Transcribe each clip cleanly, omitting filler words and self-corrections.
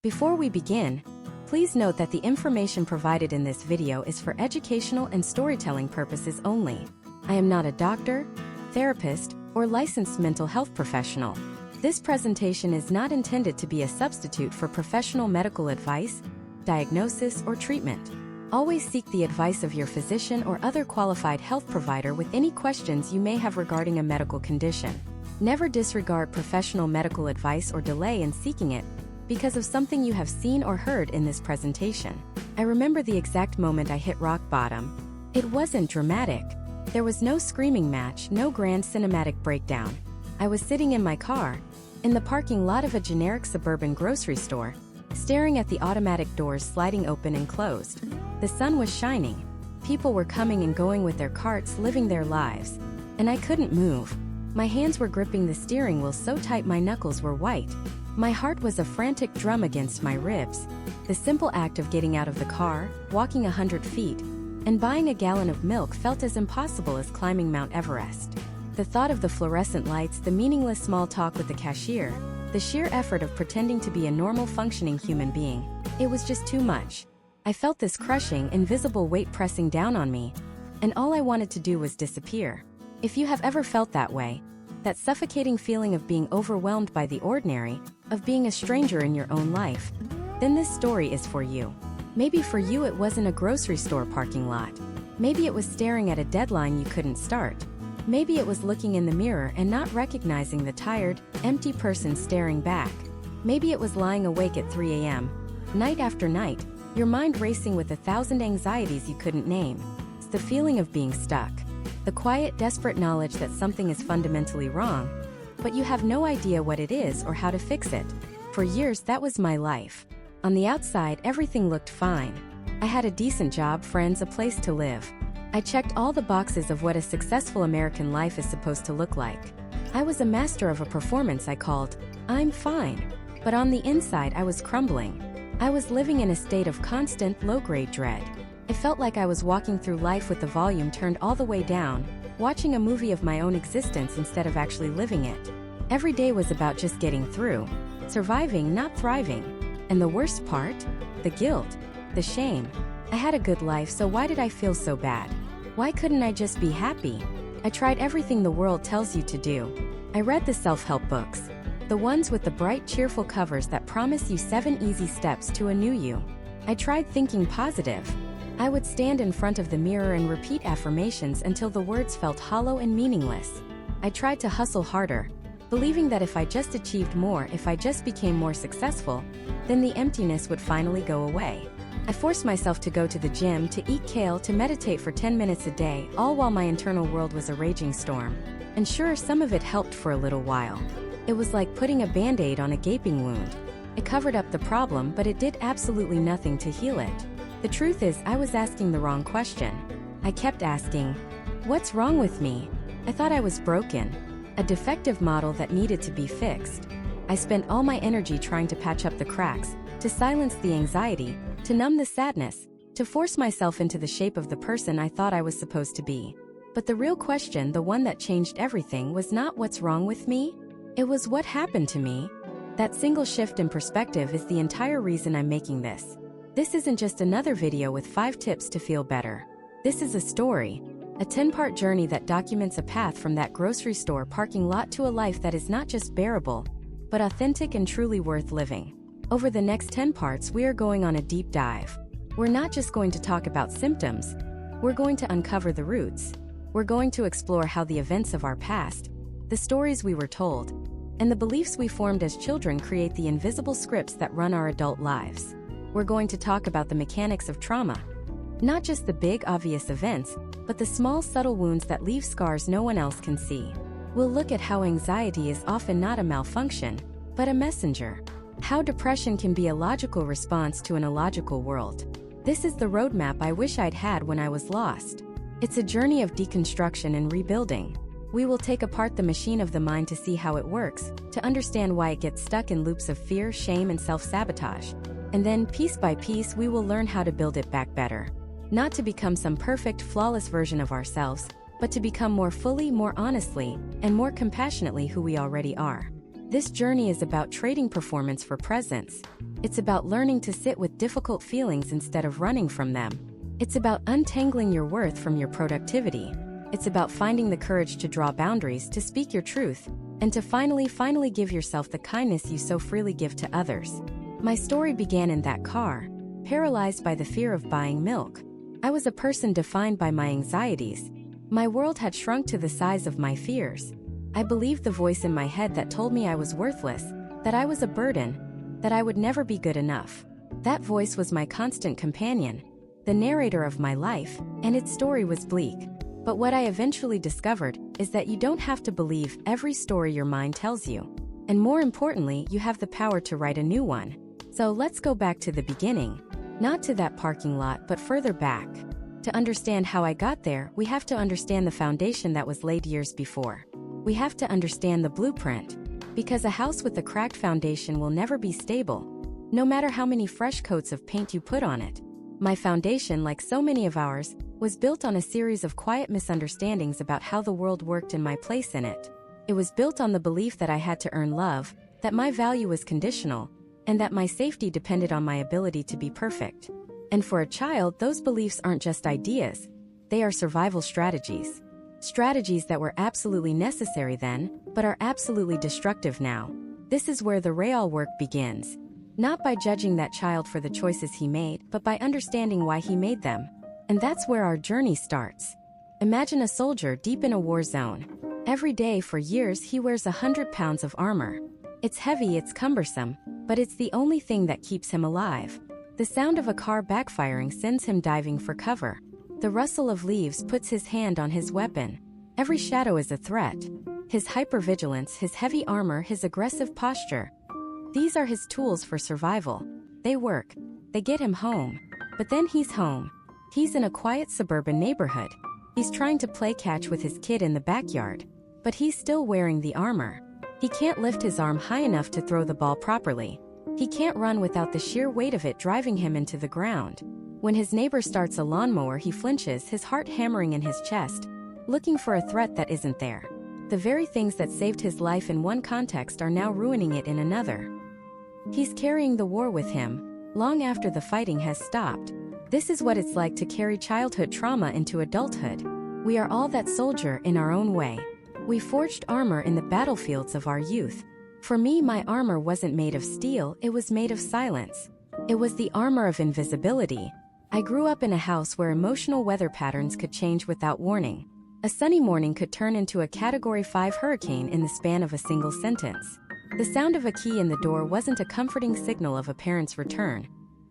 Before we begin, please note that the information provided in this video is for educational and storytelling purposes only. I am not a doctor, therapist, or licensed mental health professional. This presentation is not intended to be a substitute for professional medical advice, diagnosis, or treatment. Always seek the advice of your physician or other qualified health provider with any questions you may have regarding a medical condition. Never disregard professional medical advice or delay in seeking it because of something you have seen or heard in this presentation. I remember the exact moment I hit rock bottom. It wasn't dramatic. There was no screaming match, no grand cinematic breakdown. I was sitting in my car, in the parking lot of a generic suburban grocery store, staring at the automatic doors sliding open and closed. The sun was shining. People were coming and going with their carts, living their lives. And I couldn't move. My hands were gripping the steering wheel so tight my knuckles were white. My heart was a frantic drum against my ribs. The simple act of getting out of the car, walking 100 feet, and buying a gallon of milk felt as impossible as climbing Mount Everest. The thought of the fluorescent lights, the meaningless small talk with the cashier, the sheer effort of pretending to be a normal functioning human being, it was just too much. I felt this crushing, invisible weight pressing down on me, and all I wanted to do was disappear. If you have ever felt that way, that suffocating feeling of being overwhelmed by the ordinary, of being a stranger in your own life, then this story is for you. Maybe for you it wasn't a grocery store parking lot. Maybe it was staring at a deadline you couldn't start. Maybe it was looking in the mirror and not recognizing the tired, empty person staring back. Maybe it was lying awake at 3 a.m., night after night, your mind racing with 1,000 anxieties you couldn't name. It's the feeling of being stuck. The quiet, desperate knowledge that something is fundamentally wrong, but you have no idea what it is or how to fix it. For years, that was my life. On the outside, everything looked fine. I had a decent job, friends, a place to live. I checked all the boxes of what a successful American life is supposed to look like. I was a master of a performance I called, "I'm fine." But on the inside, I was crumbling. I was living in a state of constant, low-grade dread. It felt like I was walking through life with the volume turned all the way down, watching a movie of my own existence instead of actually living it. Every day was about just getting through, surviving, not thriving. And the worst part? The guilt, the shame. I had a good life, so why did I feel so bad? Why couldn't I just be happy? I tried everything the world tells you to do. I read the self-help books, the ones with the bright, cheerful covers that promise you 7 easy steps to a new you. I tried thinking positive. I would stand in front of the mirror and repeat affirmations until the words felt hollow and meaningless. I tried to hustle harder, believing that if I just achieved more, if I just became more successful, then the emptiness would finally go away. I forced myself to go to the gym, to eat kale, to meditate for 10 minutes a day, all while my internal world was a raging storm. And sure, some of it helped for a little while. It was like putting a band-aid on a gaping wound. It covered up the problem, but it did absolutely nothing to heal it. The truth is, I was asking the wrong question. I kept asking, what's wrong with me? I thought I was broken, a defective model that needed to be fixed. I spent all my energy trying to patch up the cracks, to silence the anxiety, to numb the sadness, to force myself into the shape of the person I thought I was supposed to be. But the real question, the one that changed everything, was not what's wrong with me. It was what happened to me. That single shift in perspective is the entire reason I'm making this. This isn't just another video with 5 tips to feel better. This is a story, a 10-part journey that documents a path from that grocery store parking lot to a life that is not just bearable, but authentic and truly worth living. Over the next 10 parts, we are going on a deep dive. We're not just going to talk about symptoms. We're going to uncover the roots. We're going to explore how the events of our past, the stories we were told, and the beliefs we formed as children create the invisible scripts that run our adult lives. We're going to talk about the mechanics of trauma. Not just the big, obvious events, but the small, subtle wounds that leave scars no one else can see. We'll look at how anxiety is often not a malfunction, but a messenger. How depression can be a logical response to an illogical world. This is the roadmap I wish I'd had when I was lost. It's a journey of deconstruction and rebuilding. We will take apart the machine of the mind to see how it works, to understand why it gets stuck in loops of fear, shame, and self-sabotage. And then, piece by piece, we will learn how to build it back better. Not to become some perfect, flawless version of ourselves, but to become more fully, more honestly, and more compassionately who we already are. This journey is about trading performance for presence. It's about learning to sit with difficult feelings instead of running from them. It's about untangling your worth from your productivity. It's about finding the courage to draw boundaries, to speak your truth, and to finally give yourself the kindness you so freely give to others. My story began in that car, paralyzed by the fear of buying milk. I was a person defined by my anxieties. My world had shrunk to the size of my fears. I believed the voice in my head that told me I was worthless, that I was a burden, that I would never be good enough. That voice was my constant companion, the narrator of my life, and its story was bleak. But what I eventually discovered is that you don't have to believe every story your mind tells you. And more importantly, you have the power to write a new one. So let's go back to the beginning. Not to that parking lot, but further back. To understand how I got there, we have to understand the foundation that was laid years before. We have to understand the blueprint. Because a house with a cracked foundation will never be stable, no matter how many fresh coats of paint you put on it. My foundation, like so many of ours, was built on a series of quiet misunderstandings about how the world worked and my place in it. It was built on the belief that I had to earn love, that my value was conditional, and that my safety depended on my ability to be perfect. And for a child, those beliefs aren't just ideas, they are survival strategies. Strategies that were absolutely necessary then, but are absolutely destructive now. This is where the real work begins. Not by judging that child for the choices he made, but by understanding why he made them. And that's where our journey starts. Imagine a soldier deep in a war zone. Every day for years he wears 100 pounds of armor. It's heavy, it's cumbersome, but it's the only thing that keeps him alive. The sound of a car backfiring sends him diving for cover. The rustle of leaves puts his hand on his weapon. Every shadow is a threat. His hypervigilance, his heavy armor, his aggressive posture. These are his tools for survival. They work. They get him home. But then he's home. He's in a quiet suburban neighborhood. He's trying to play catch with his kid in the backyard. But he's still wearing the armor. He can't lift his arm high enough to throw the ball properly. He can't run without the sheer weight of it driving him into the ground. When his neighbor starts a lawnmower, he flinches, his heart hammering in his chest, looking for a threat that isn't there. The very things that saved his life in one context are now ruining it in another. He's carrying the war with him, long after the fighting has stopped. This is what it's like to carry childhood trauma into adulthood. We are all that soldier in our own way. We forged armor in the battlefields of our youth. For me, my armor wasn't made of steel, it was made of silence. It was the armor of invisibility. I grew up in a house where emotional weather patterns could change without warning. A sunny morning could turn into a Category 5 hurricane in the span of a single sentence. The sound of a key in the door wasn't a comforting signal of a parent's return.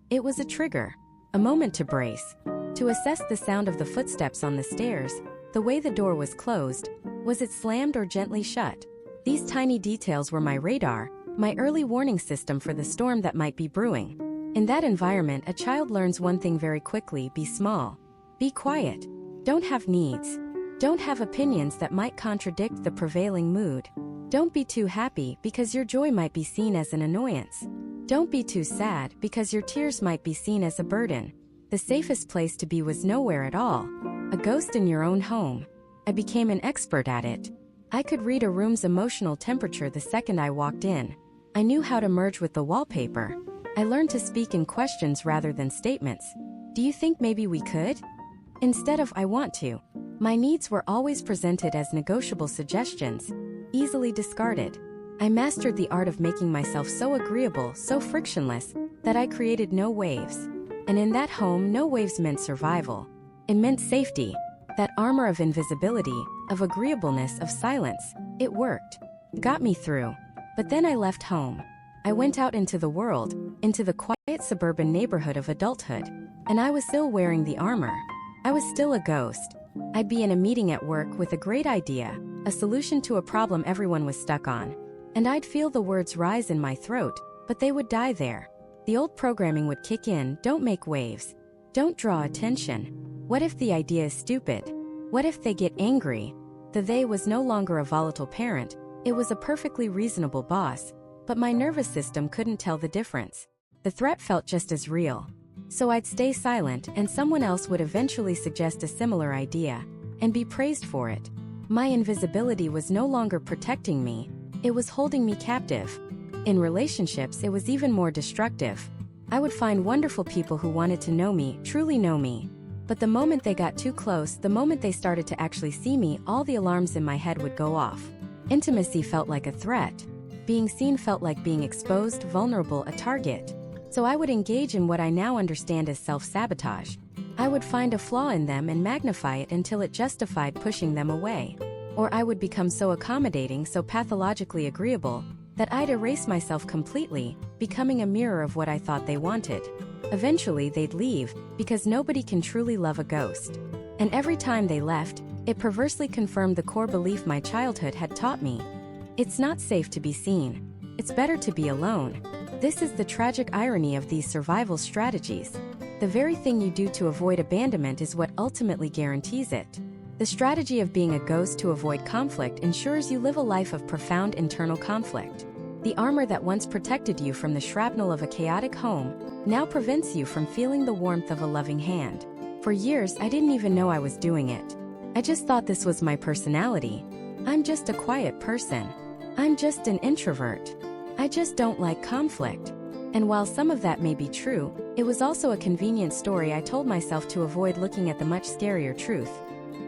It was a trigger, a moment to brace, to assess the sound of the footsteps on the stairs, the way the door was closed. Was it slammed or gently shut? These tiny details were my radar, my early warning system for the storm that might be brewing. In that environment, a child learns one thing very quickly: be small. Be quiet. Don't have needs. Don't have opinions that might contradict the prevailing mood. Don't be too happy because your joy might be seen as an annoyance. Don't be too sad because your tears might be seen as a burden. The safest place to be was nowhere at all. A ghost in your own home. I became an expert at it. I could read a room's emotional temperature the second I walked in. I knew how to merge with the wallpaper. I learned to speak in questions rather than statements. Do you think maybe we could? Instead of I want to. My needs were always presented as negotiable suggestions, easily discarded. I mastered the art of making myself so agreeable, so frictionless, that I created no waves. And in that home, no waves meant survival. It meant safety. That armor of invisibility, of agreeableness, of silence. It worked. Got me through. But then I left home. I went out into the world, into the quiet suburban neighborhood of adulthood. And I was still wearing the armor. I was still a ghost. I'd be in a meeting at work with a great idea, a solution to a problem everyone was stuck on. And I'd feel the words rise in my throat, but they would die there. The old programming would kick in: don't make waves. Don't draw attention. What if the idea is stupid? What if they get angry? The they was no longer a volatile parent, it was a perfectly reasonable boss. But my nervous system couldn't tell the difference. The threat felt just as real. So I'd stay silent, and someone else would eventually suggest a similar idea, and be praised for it. My invisibility was no longer protecting me, It was holding me captive. In relationships, it was even more destructive. I would find wonderful people who wanted to know me, truly know me. But the moment they got too close, the moment they started to actually see me, all the alarms in my head would go off. Intimacy felt like a threat. Being seen felt like being exposed, vulnerable, a target. So I would engage in what I now understand as self-sabotage. I would find a flaw in them and magnify it until it justified pushing them away. Or I would become so accommodating, so pathologically agreeable, that I'd erase myself completely, becoming a mirror of what I thought they wanted. Eventually they'd leave, because nobody can truly love a ghost. And every time they left, it perversely confirmed the core belief my childhood had taught me. It's not safe to be seen. It's better to be alone. This is the tragic irony of these survival strategies. The very thing you do to avoid abandonment is what ultimately guarantees it. The strategy of being a ghost to avoid conflict ensures you live a life of profound internal conflict. The armor that once protected you from the shrapnel of a chaotic home now prevents you from feeling the warmth of a loving hand. For years, I didn't even know I was doing it. I just thought this was my personality. I'm just a quiet person. I'm just an introvert. I just don't like conflict. And while some of that may be true, it was also a convenient story I told myself to avoid looking at the much scarier truth.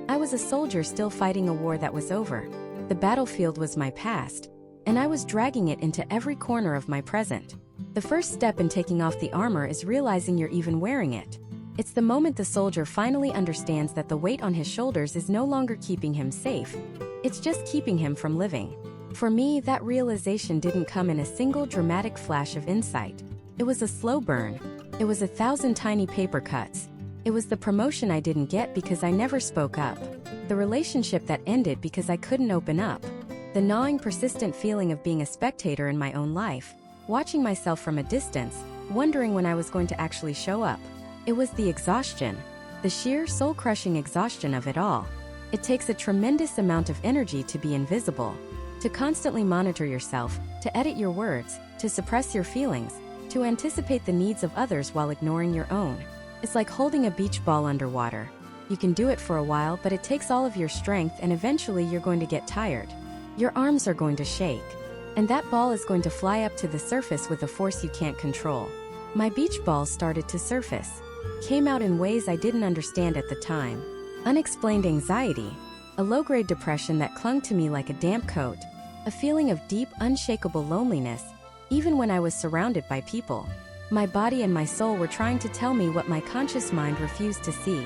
I was a soldier still fighting a war that was over. The battlefield was my past, and I was dragging it into every corner of my present. The first step in taking off the armor is realizing you're even wearing it. It's the moment the soldier finally understands that the weight on his shoulders is no longer keeping him safe. It's just keeping him from living. For me, that realization didn't come in a single dramatic flash of insight. It was a slow burn. It was 1,000 tiny paper cuts. It was the promotion I didn't get because I never spoke up. The relationship that ended because I couldn't open up. The gnawing, persistent feeling of being a spectator in my own life, watching myself from a distance, wondering when I was going to actually show up. It was the exhaustion. The sheer, soul-crushing exhaustion of it all. It takes a tremendous amount of energy to be invisible. To constantly monitor yourself, to edit your words, to suppress your feelings, to anticipate the needs of others while ignoring your own. It's like holding a beach ball underwater. You can do it for a while, but it takes all of your strength, and eventually you're going to get tired. Your arms are going to shake. And that ball is going to fly up to the surface with a force you can't control. My beach ball started to surface. Came out in ways I didn't understand at the time. Unexplained anxiety. A low-grade depression that clung to me like a damp coat. A feeling of deep, unshakable loneliness, even when I was surrounded by people. My body and my soul were trying to tell me what my conscious mind refused to see.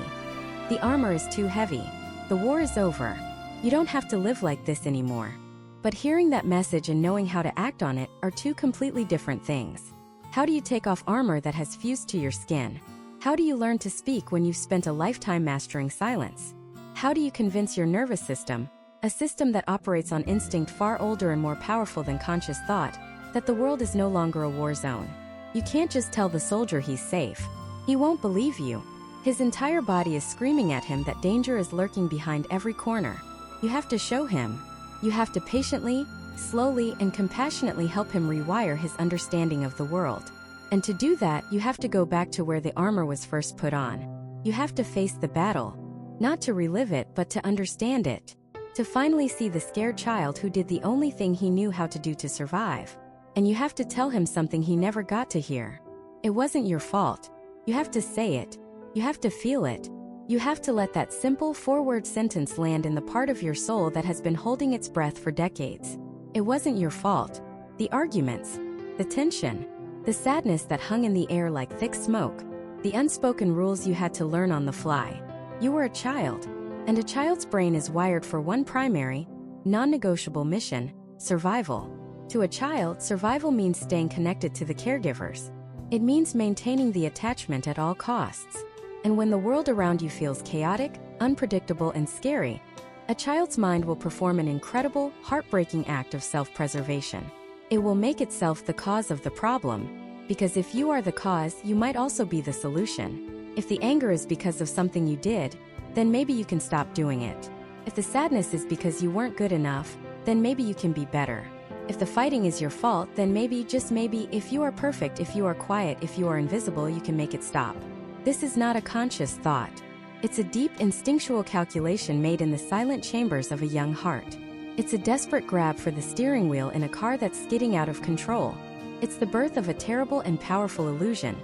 The armor is too heavy. The war is over. You don't have to live like this anymore. But hearing that message and knowing how to act on it are two completely different things. How do you take off armor that has fused to your skin? How do you learn to speak when you've spent a lifetime mastering silence? How do you convince your nervous system, a system that operates on instinct far older and more powerful than conscious thought, that the world is no longer a war zone? You can't just tell the soldier he's safe. He won't believe you. His entire body is screaming at him that danger is lurking behind every corner. You have to show him. You have to patiently, slowly, and compassionately help him rewire his understanding of the world. And to do that, you have to go back to where the armor was first put on. You have to face the battle. Not to relive it, but to understand it. To finally see the scared child who did the only thing he knew how to do to survive. And you have to tell him something he never got to hear. It wasn't your fault. You have to say it. You have to feel it. You have to let that simple four-word sentence land in the part of your soul that has been holding its breath for decades. It wasn't your fault. The arguments, the tension, the sadness that hung in the air like thick smoke, the unspoken rules you had to learn on the fly. You were a child. And a child's brain is wired for one primary, non-negotiable mission: survival. To a child, survival means staying connected to the caregivers. It means maintaining the attachment at all costs. And when the world around you feels chaotic, unpredictable, and scary, a child's mind will perform an incredible, heartbreaking act of self-preservation. It will make itself the cause of the problem, because if you are the cause, you might also be the solution. If the anger is because of something you did, then maybe you can stop doing it. If the sadness is because you weren't good enough, then maybe you can be better. If the fighting is your fault, then maybe, just maybe, if you are perfect, if you are quiet, if you are invisible, you can make it stop. This is not a conscious thought. It's a deep, instinctual calculation made in the silent chambers of a young heart. It's a desperate grab for the steering wheel in a car that's skidding out of control. It's the birth of a terrible and powerful illusion,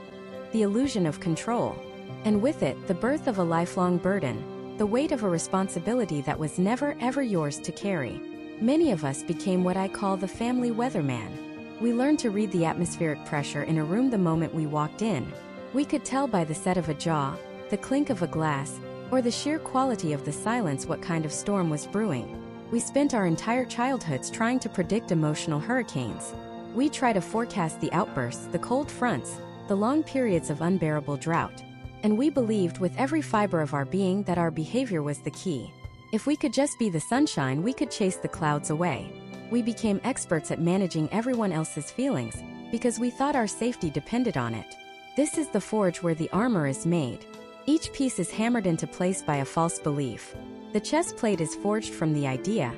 the illusion of control. And with it, the birth of a lifelong burden, the weight of a responsibility that was never ever yours to carry. Many of us became what I call the family weatherman. We learned to read the atmospheric pressure in a room the moment we walked in. We could tell by the set of a jaw, the clink of a glass, or the sheer quality of the silence what kind of storm was brewing. We spent our entire childhoods trying to predict emotional hurricanes. We try to forecast the outbursts, the cold fronts, the long periods of unbearable drought. And we believed with every fiber of our being that our behavior was the key. If we could just be the sunshine, we could chase the clouds away. We became experts at managing everyone else's feelings, because we thought our safety depended on it. This is the forge where the armor is made. Each piece is hammered into place by a false belief. The chest plate is forged from the idea,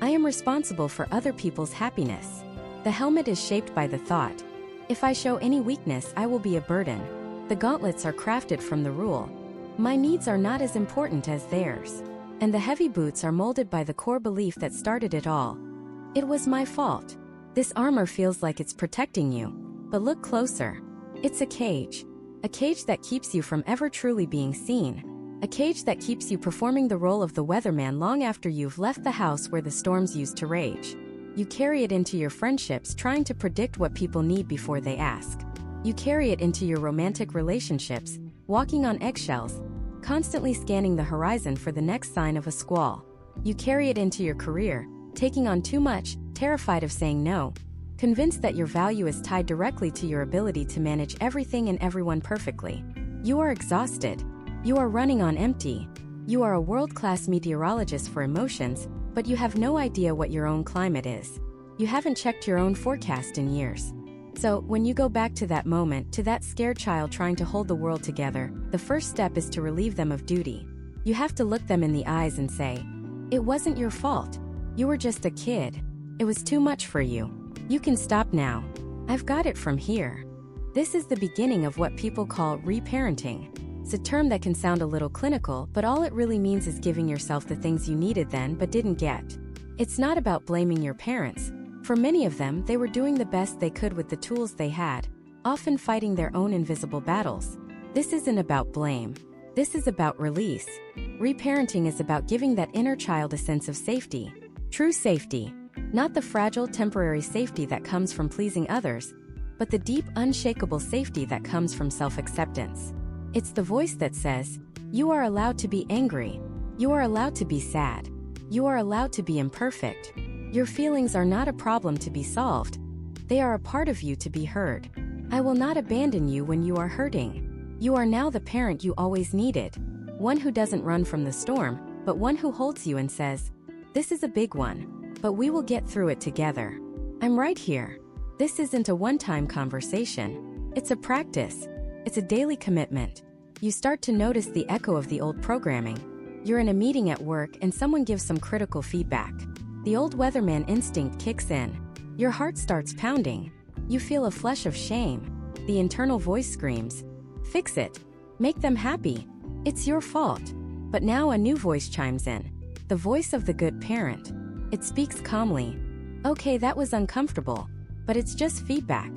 I am responsible for other people's happiness. The helmet is shaped by the thought, if I show any weakness, I will be a burden. The gauntlets are crafted from the rule, my needs are not as important as theirs. And the heavy boots are molded by the core belief that started it all. It was my fault. This armor feels like it's protecting you, but look closer. It's a cage that keeps you from ever truly being seen. A cage that keeps you performing the role of the weatherman long after you've left the house where the storms used to rage. You carry it into your friendships, trying to predict what people need before they ask. You carry it into your romantic relationships, walking on eggshells, constantly scanning the horizon for the next sign of a squall. You carry it into your career, taking on too much, terrified of saying no, convinced that your value is tied directly to your ability to manage everything and everyone perfectly. You are exhausted. You are running on empty. You are a world-class meteorologist for emotions, but you have no idea what your own climate is. You haven't checked your own forecast in years. So, when you go back to that moment, to that scared child trying to hold the world together, the first step is to relieve them of duty. You have to look them in the eyes and say, it wasn't your fault. You were just a kid. It was too much for you. You can stop now. I've got it from here. This is the beginning of what people call reparenting. It's a term that can sound a little clinical, but all it really means is giving yourself the things you needed then but didn't get. It's not about blaming your parents. For many of them, they were doing the best they could with the tools they had, often fighting their own invisible battles. This isn't about blame. This is about release. Reparenting is about giving that inner child a sense of safety. True safety. Not the fragile, temporary safety that comes from pleasing others, but the deep, unshakable safety that comes from self-acceptance. It's the voice that says, you are allowed to be angry. You are allowed to be sad. You are allowed to be imperfect. Your feelings are not a problem to be solved. They are a part of you to be heard. I will not abandon you when you are hurting. You are now the parent you always needed. One who doesn't run from the storm, but one who holds you and says, this is a big one, but we will get through it together. I'm right here. This isn't a one-time conversation. It's a practice. It's a daily commitment. You start to notice the echo of the old programming. You're in a meeting at work and someone gives some critical feedback. The old weatherman instinct kicks in. Your heart starts pounding. You feel a flush of shame. The internal voice screams, fix it. Make them happy. It's your fault. But now a new voice chimes in. The voice of the good parent. It speaks calmly. Okay, that was uncomfortable, but it's just feedback.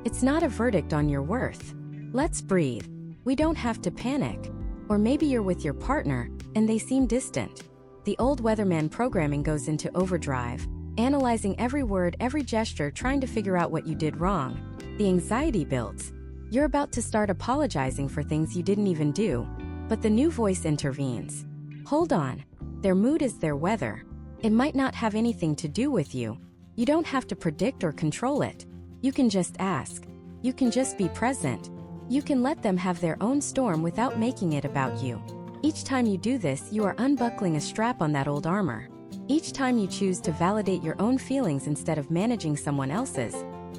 It's not a verdict on your worth. Let's breathe. We don't have to panic. Or maybe you're with your partner, and they seem distant. The old weatherman programming goes into overdrive, analyzing every word, every gesture, trying to figure out what you did wrong. The anxiety builds. You're about to start apologizing for things you didn't even do, but the new voice intervenes. Hold on. Their mood is their weather. It might not have anything to do with you. You don't have to predict or control it. You can just ask. You can just be present. You can let them have their own storm without making it about you. Each time you do this, you are unbuckling a strap on that old armor. Each time you choose to validate your own feelings instead of managing someone else's,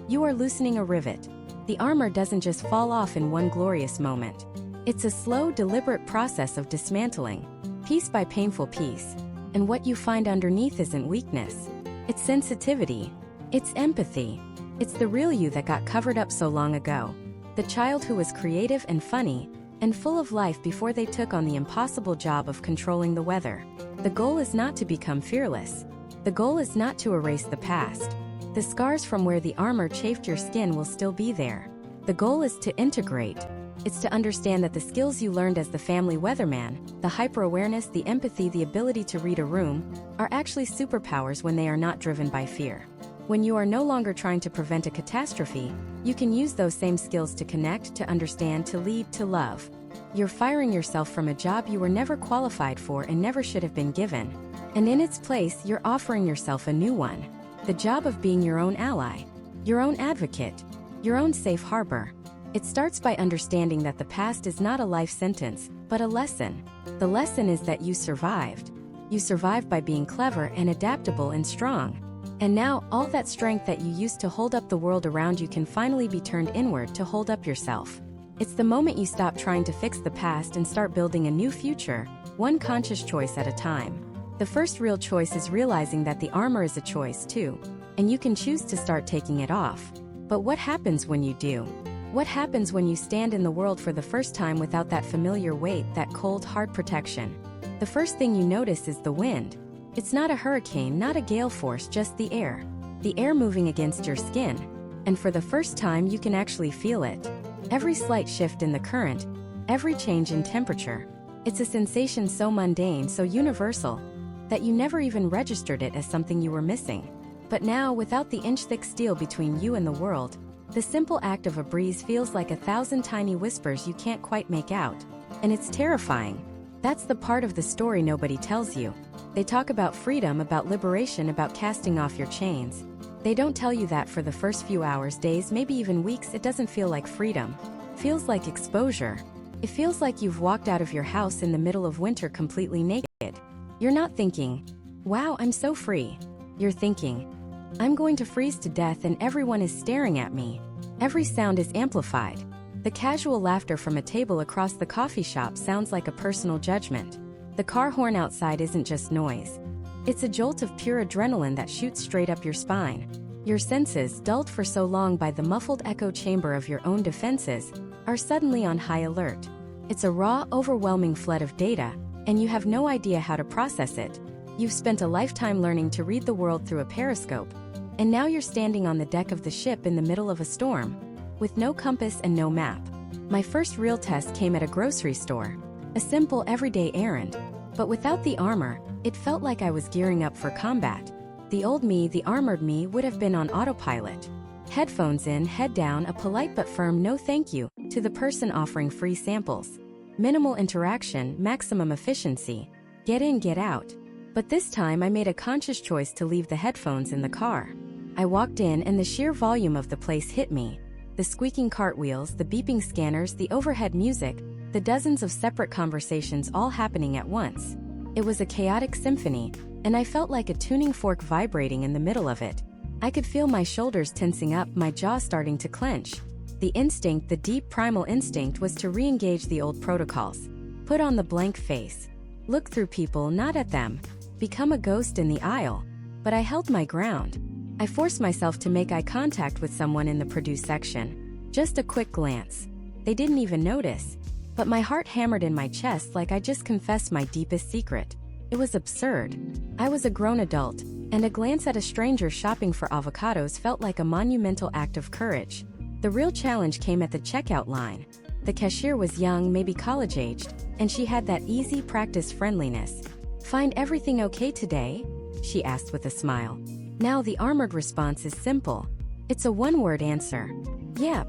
you are loosening a rivet. The armor doesn't just fall off in one glorious moment. It's a slow, deliberate process of dismantling, piece by painful piece. And what you find underneath isn't weakness. It's sensitivity. It's empathy. It's the real you that got covered up so long ago. The child who was creative and funny, and full of life before they took on the impossible job of controlling the weather. The goal is not to become fearless. The goal is not to erase the past. The scars from where the armor chafed your skin will still be there. The goal is to integrate. It's to understand that the skills you learned as the family weatherman, the hyper-awareness, the empathy, the ability to read a room, are actually superpowers when they are not driven by fear. When you are no longer trying to prevent a catastrophe, you can use those same skills to connect, to understand, to lead, to love. You're firing yourself from a job you were never qualified for and never should have been given. And in its place, you're offering yourself a new one. The job of being your own ally, your own advocate, your own safe harbor. It starts by understanding that the past is not a life sentence, but a lesson. The lesson is that you survived. You survived by being clever and adaptable and strong. And now, all that strength that you used to hold up the world around you can finally be turned inward to hold up yourself. It's the moment you stop trying to fix the past and start building a new future, one conscious choice at a time. The first real choice is realizing that the armor is a choice too, and you can choose to start taking it off. But what happens when you do? What happens when you stand in the world for the first time without that familiar weight, that cold, hard protection? The first thing you notice is the wind. It's not a hurricane, not a gale force, just the air. The air moving against your skin. And for the first time, you can actually feel it. Every slight shift in the current, every change in temperature. It's a sensation so mundane, so universal, that you never even registered it as something you were missing. But now, without the inch-thick steel between you and the world, the simple act of a breeze feels like 1,000 tiny whispers you can't quite make out. And it's terrifying. That's the part of the story nobody tells you. They talk about freedom, about liberation, about casting off your chains. They don't tell you that for the first few hours, days, maybe even weeks, it doesn't feel like freedom. Feels like exposure. It feels like you've walked out of your house in the middle of winter completely naked. You're not thinking, wow, I'm so free. You're thinking, I'm going to freeze to death and everyone is staring at me. Every sound is amplified. The casual laughter from a table across the coffee shop sounds like a personal judgment. The car horn outside isn't just noise. It's a jolt of pure adrenaline that shoots straight up your spine. Your senses, dulled for so long by the muffled echo chamber of your own defenses, are suddenly on high alert. It's a raw, overwhelming flood of data, and you have no idea how to process it. You've spent a lifetime learning to read the world through a periscope, and now you're standing on the deck of the ship in the middle of a storm, with no compass and no map. My first real test came at a grocery store. A simple, everyday errand. But without the armor, it felt like I was gearing up for combat. The old me, the armored me, would have been on autopilot. Headphones in, head down, a polite but firm no thank you to the person offering free samples. Minimal interaction, maximum efficiency. Get in, get out. But this time I made a conscious choice to leave the headphones in the car. I walked in and the sheer volume of the place hit me. The squeaking cartwheels, the beeping scanners, the overhead music, the dozens of separate conversations all happening at once. It was a chaotic symphony, and I felt like a tuning fork vibrating in the middle of it. I could feel my shoulders tensing up, my jaw starting to clench. The instinct, the deep primal instinct, was to re-engage the old protocols. Put on the blank face. Look through people, not at them. Become a ghost in the aisle. But I held my ground. I forced myself to make eye contact with someone in the produce section. Just a quick glance. They didn't even notice. But my heart hammered in my chest like I just confessed my deepest secret. It was absurd. I was a grown adult, and a glance at a stranger shopping for avocados felt like a monumental act of courage. The real challenge came at the checkout line. The cashier was young, maybe college-aged, and she had that easy practice friendliness. "Find everything okay today?" she asked with a smile. Now the armored response is simple. It's a one-word answer. Yep.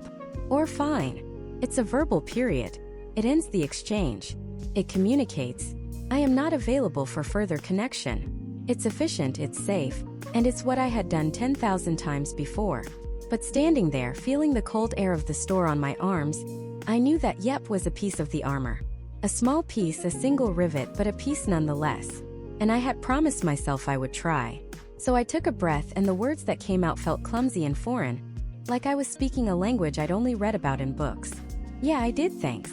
Or fine. It's a verbal period. It ends the exchange. It communicates, I am not available for further connection. It's efficient, it's safe, and it's what I had done 10,000 times before. But standing there, feeling the cold air of the store on my arms, I knew that yep was a piece of the armor. A small piece, a single rivet, but a piece nonetheless. And I had promised myself I would try. So I took a breath, and the words that came out felt clumsy and foreign, like I was speaking a language I'd only read about in books. Yeah, I did, thanks.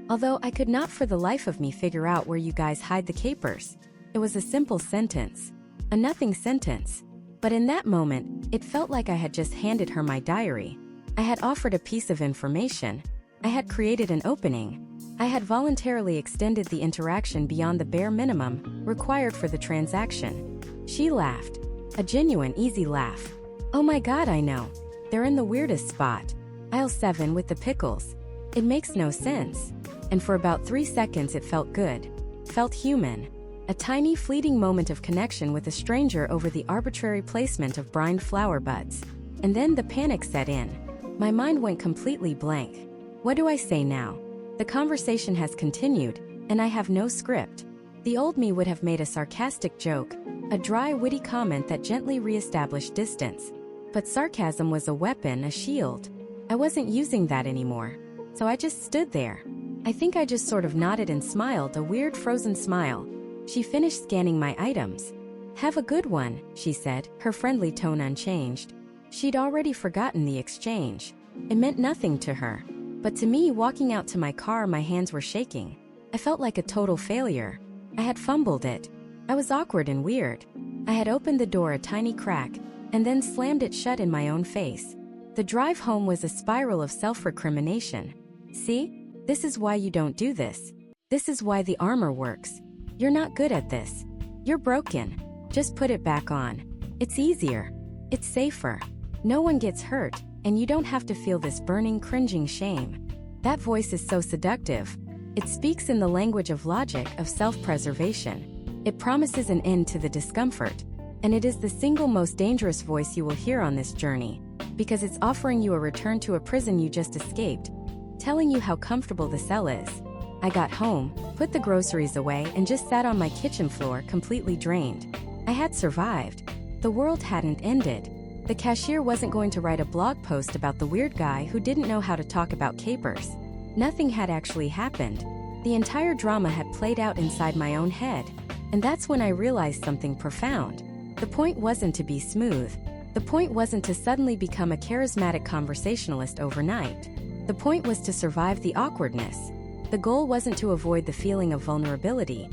Although I could not for the life of me figure out where you guys hide the capers. It was a simple sentence. A nothing sentence. But in that moment, it felt like I had just handed her my diary. I had offered a piece of information. I had created an opening. I had voluntarily extended the interaction beyond the bare minimum required for the transaction. She laughed. A genuine, easy laugh. Oh my god, I know. They're in the weirdest spot. Aisle 7 with the pickles. It makes no sense. And for about 3 seconds it felt good. Felt human. A tiny, fleeting moment of connection with a stranger over the arbitrary placement of brined flower buds. And then the panic set in. My mind went completely blank. What do I say now? The conversation has continued, and I have no script. The old me would have made a sarcastic joke, a dry, witty comment that gently re-established distance. But sarcasm was a weapon, a shield. I wasn't using that anymore. So I just stood there. I think I just sort of nodded and smiled, a weird frozen smile. She finished scanning my items. Have a good one, she said, her friendly tone unchanged. She'd already forgotten the exchange. It meant nothing to her. But to me, walking out to my car, my hands were shaking. I felt like a total failure. I had fumbled it. I was awkward and weird. I had opened the door a tiny crack, and then slammed it shut in my own face. The drive home was a spiral of self-recrimination. See? This is why you don't do this. This is why the armor works. You're not good at this. You're broken. Just put it back on. It's easier. It's safer. No one gets hurt, and you don't have to feel this burning, cringing shame. That voice is so seductive. It speaks in the language of logic, of self-preservation. It promises an end to the discomfort. And it is the single most dangerous voice you will hear on this journey, because it's offering you a return to a prison you just escaped, telling you how comfortable the cell is. I got home, put the groceries away, and just sat on my kitchen floor, completely drained. I had survived. The world hadn't ended. The cashier wasn't going to write a blog post about the weird guy who didn't know how to talk about capers. Nothing had actually happened. The entire drama had played out inside my own head. And that's when I realized something profound. The point wasn't to be smooth. The point wasn't to suddenly become a charismatic conversationalist overnight. The point was to survive the awkwardness. The goal wasn't to avoid the feeling of vulnerability.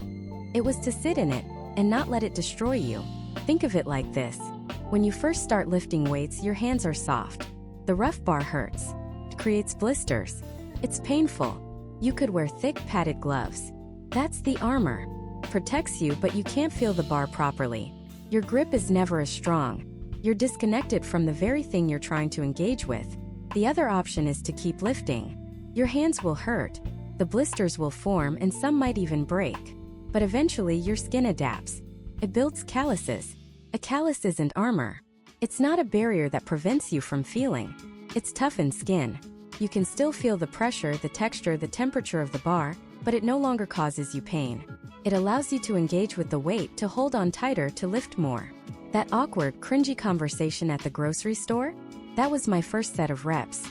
It was to sit in it and not let it destroy you. Think of it like this. When you first start lifting weights, your hands are soft. The rough bar hurts. It creates blisters. It's painful. You could wear thick, padded gloves. That's the armor. Protects you, but you can't feel the bar properly. Your grip is never as strong. You're disconnected from the very thing you're trying to engage with. The other option is to keep lifting. Your hands will hurt. The blisters will form, and some might even break. But eventually, your skin adapts. It builds calluses. A callus isn't armor. It's not a barrier that prevents you from feeling. It's toughened skin. You can still feel the pressure, the texture, the temperature of the bar, but it no longer causes you pain. It allows you to engage with the weight, to hold on tighter, to lift more. That awkward, cringy conversation at the grocery store? That was my first set of reps.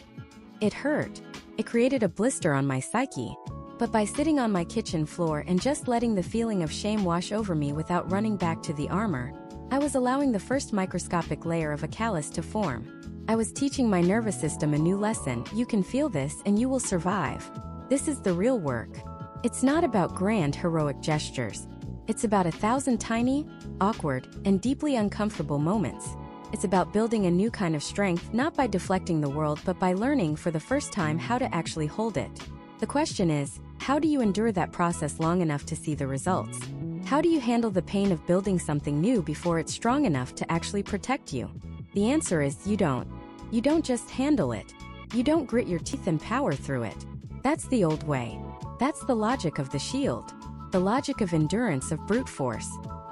It hurt. It created a blister on my psyche. But by sitting on my kitchen floor and just letting the feeling of shame wash over me without running back to the armor, I was allowing the first microscopic layer of a callus to form. I was teaching my nervous system a new lesson. You can feel this and you will survive. This is the real work. It's not about grand, heroic gestures. It's about 1,000 tiny, awkward, and deeply uncomfortable moments. It's about building a new kind of strength, not by deflecting the world, but by learning for the first time how to actually hold it. The question is, how do you endure that process long enough to see the results? How do you handle the pain of building something new before it's strong enough to actually protect you? The answer is you don't. You don't just handle it. You don't grit your teeth and power through it. That's the old way. That's the logic of the shield. The logic of endurance, of brute force.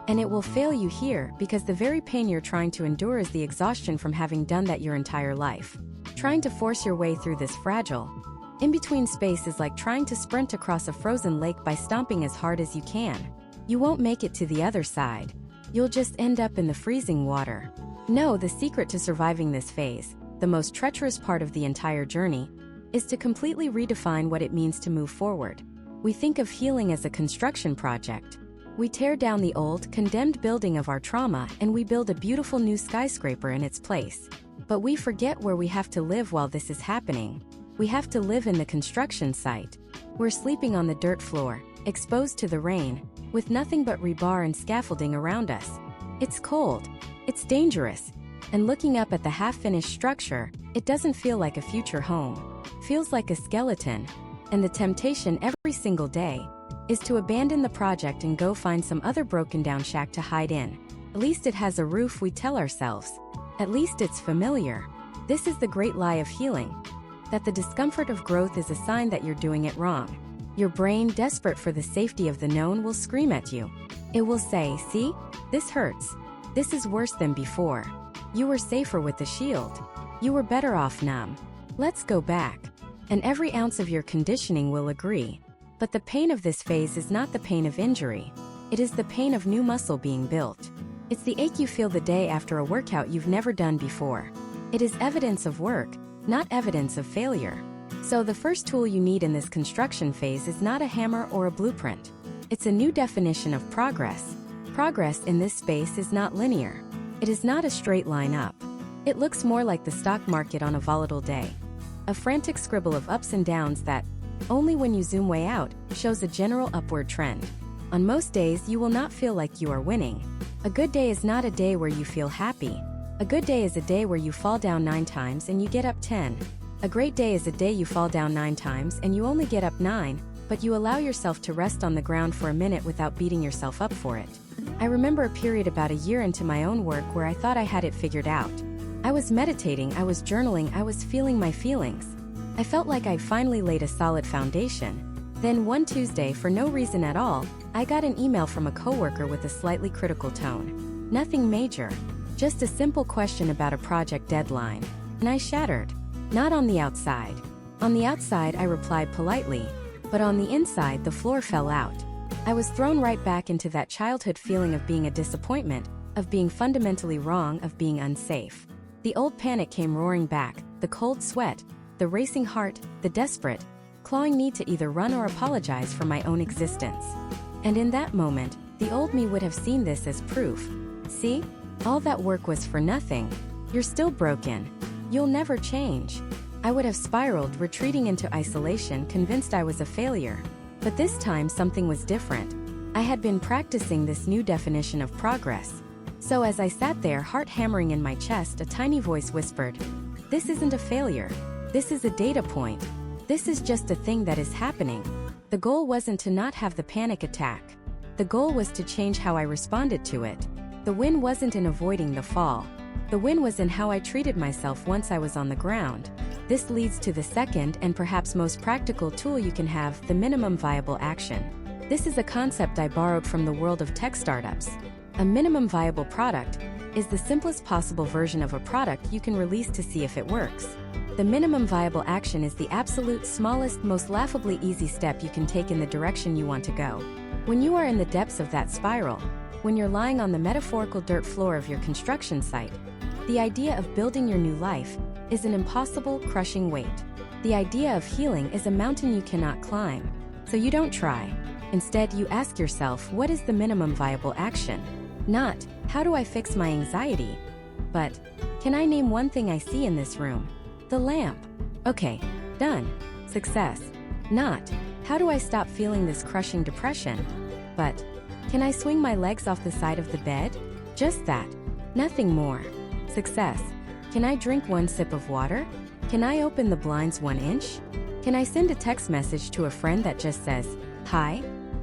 And it will fail you here because the very pain you're trying to endure is the exhaustion from having done that your entire life. Trying to force your way through this fragile, in-between space is like trying to sprint across a frozen lake by stomping as hard as you can. You won't make it to the other side. You'll just end up in the freezing water. No, the secret to surviving this phase, the most treacherous part of the entire journey, is to completely redefine what it means to move forward. We think of healing as a construction project. We tear down the old, condemned building of our trauma and we build a beautiful new skyscraper in its place. But we forget where we have to live while this is happening. We have to live in the construction site. We're sleeping on the dirt floor, exposed to the rain, with nothing but rebar and scaffolding around us. It's cold. It's dangerous. And looking up at the half-finished structure, it doesn't feel like a future home. Feels like a skeleton. And the temptation every single day is to abandon the project and go find some other broken-down shack to hide in. At least it has a roof, we tell ourselves. At least it's familiar. This is the great lie of healing. That the discomfort of growth is a sign that you're doing it wrong. Your brain, desperate for the safety of the known, will scream at you. It will say, see? This hurts. This is worse than before. You were safer with the shield. You were better off numb. Let's go back. And every ounce of your conditioning will agree. But the pain of this phase is not the pain of injury. It is the pain of new muscle being built. It's the ache you feel the day after a workout you've never done before. It is evidence of work, not evidence of failure. So the first tool you need in this construction phase is not a hammer or a blueprint. It's a new definition of progress. Progress in this space is not linear. It is not a straight line up. It looks more like the stock market on a volatile day. A frantic scribble of ups and downs that, only when you zoom way out, shows a general upward trend. On most days, you will not feel like you are winning. A good day is not a day where you feel happy. A good day is a day where you fall down 9 times and you get up 10. A great day is a day you fall down 9 times and you only get up 9, but you allow yourself to rest on the ground for a minute without beating yourself up for it. I remember a period about a year into my own work where I thought I had it figured out. I was meditating, I was journaling, I was feeling my feelings. I felt like I'd finally laid a solid foundation. Then one Tuesday, for no reason at all, I got an email from a coworker with a slightly critical tone. Nothing major, just a simple question about a project deadline. And I shattered. Not on the outside. On the outside, I replied politely, but on the inside, the floor fell out. I was thrown right back into that childhood feeling of being a disappointment, of being fundamentally wrong, of being unsafe. The old panic came roaring back, the cold sweat, the racing heart, the desperate, clawing need to either run or apologize for my own existence. And in that moment, the old me would have seen this as proof. See? All that work was for nothing. You're still broken. You'll never change. I would have spiraled, retreating into isolation, convinced I was a failure. But this time something was different. I had been practicing this new definition of progress. So as I sat there, heart hammering in my chest, a tiny voice whispered, "This isn't a failure. This is a data point. This is just a thing that is happening." The goal wasn't to not have the panic attack. The goal was to change how I responded to it. The win wasn't in avoiding the fall. The win was in how I treated myself once I was on the ground. This leads to the second and perhaps most practical tool you can have, the minimum viable action. This is a concept I borrowed from the world of tech startups. A minimum viable product is the simplest possible version of a product you can release to see if it works. The minimum viable action is the absolute smallest, most laughably easy step you can take in the direction you want to go. When you are in the depths of that spiral, when you're lying on the metaphorical dirt floor of your construction site, the idea of building your new life is an impossible, crushing weight. The idea of healing is a mountain you cannot climb, so you don't try. Instead, you ask yourself, what is the minimum viable action? Not, how do I fix my anxiety? But, can I name one thing I see in this room? The lamp. Okay, done. Success. Not, how do I stop feeling this crushing depression? But, can I swing my legs off the side of the bed? Just that. Nothing more. Success. Can I drink one sip of water? Can I open the blinds 1 inch? Can I send a text message to a friend that just says, "Hi"?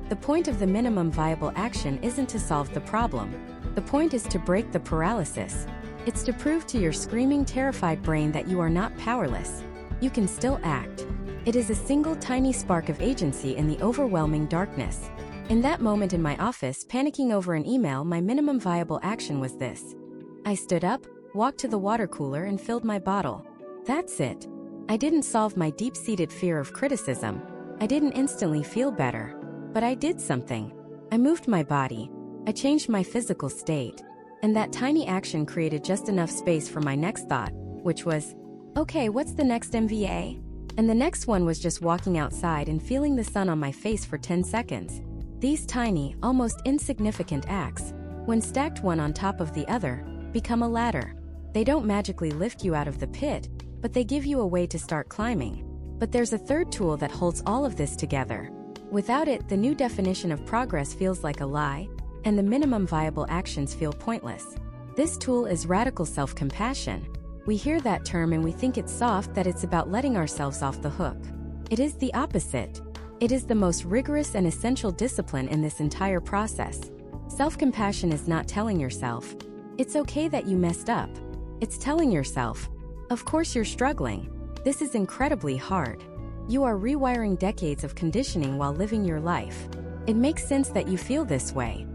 The point of the minimum viable action isn't to solve the problem. The point is to break the paralysis. It's to prove to your screaming, terrified brain that you are not powerless. You can still act. It is a single tiny spark of agency in the overwhelming darkness. In that moment in my office, panicking over an email, my minimum viable action was this. I stood up, walked to the water cooler and filled my bottle. That's it. I didn't solve my deep-seated fear of criticism. I didn't instantly feel better. But I did something. I moved my body. I changed my physical state. And that tiny action created just enough space for my next thought, which was, okay, what's the next MVA? And the next one was just walking outside and feeling the sun on my face for 10 seconds. These tiny, almost insignificant acts, when stacked one on top of the other, become a ladder. They don't magically lift you out of the pit, but they give you a way to start climbing. But there's a third tool that holds all of this together. Without it, the new definition of progress feels like a lie, and the minimum viable actions feel pointless. This tool is radical self-compassion. We hear that term and we think it's soft, that it's about letting ourselves off the hook. It is the opposite. It is the most rigorous and essential discipline in this entire process. Self-compassion is not telling yourself, "It's okay that you messed up." It's telling yourself, "Of course you're struggling. This is incredibly hard." You are rewiring decades of conditioning while living your life. It makes sense that you feel this way.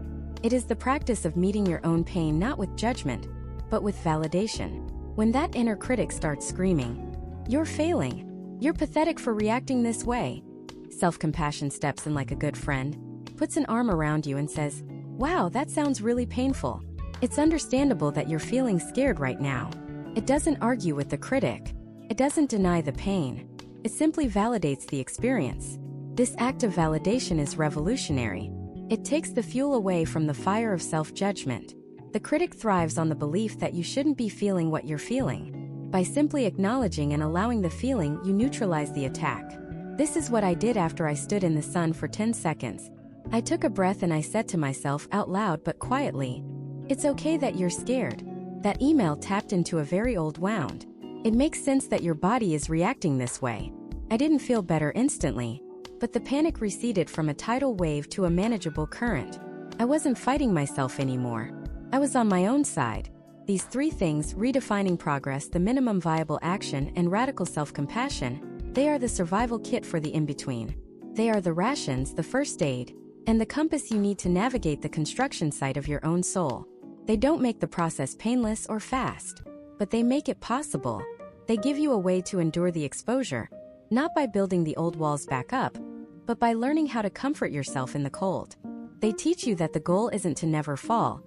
It is the practice of meeting your own pain not with judgment, but with validation. When that inner critic starts screaming, "You're failing. You're pathetic for reacting this way," self-compassion steps in like a good friend, puts an arm around you and says, "Wow, that sounds really painful. It's understandable that you're feeling scared right now." It doesn't argue with the critic. It doesn't deny the pain. It simply validates the experience. This act of validation is revolutionary. It takes the fuel away from the fire of self-judgment. The critic thrives on the belief that you shouldn't be feeling what you're feeling. By simply acknowledging and allowing the feeling, you neutralize the attack. This is what I did after I stood in the sun for 10 seconds. I took a breath and I said to myself out loud but quietly, "It's okay that you're scared." That email tapped into a very old wound. It makes sense that your body is reacting this way. I didn't feel better instantly, but the panic receded from a tidal wave to a manageable current. I wasn't fighting myself anymore. I was on my own side. These three things, redefining progress, the minimum viable action, and radical self-compassion, they are the survival kit for the in-between. They are the rations, the first aid, and the compass you need to navigate the construction site of your own soul. They don't make the process painless or fast, but they make it possible. They give you a way to endure the exposure, not by building the old walls back up, but by learning how to comfort yourself in the cold. They teach you that the goal isn't to never fall,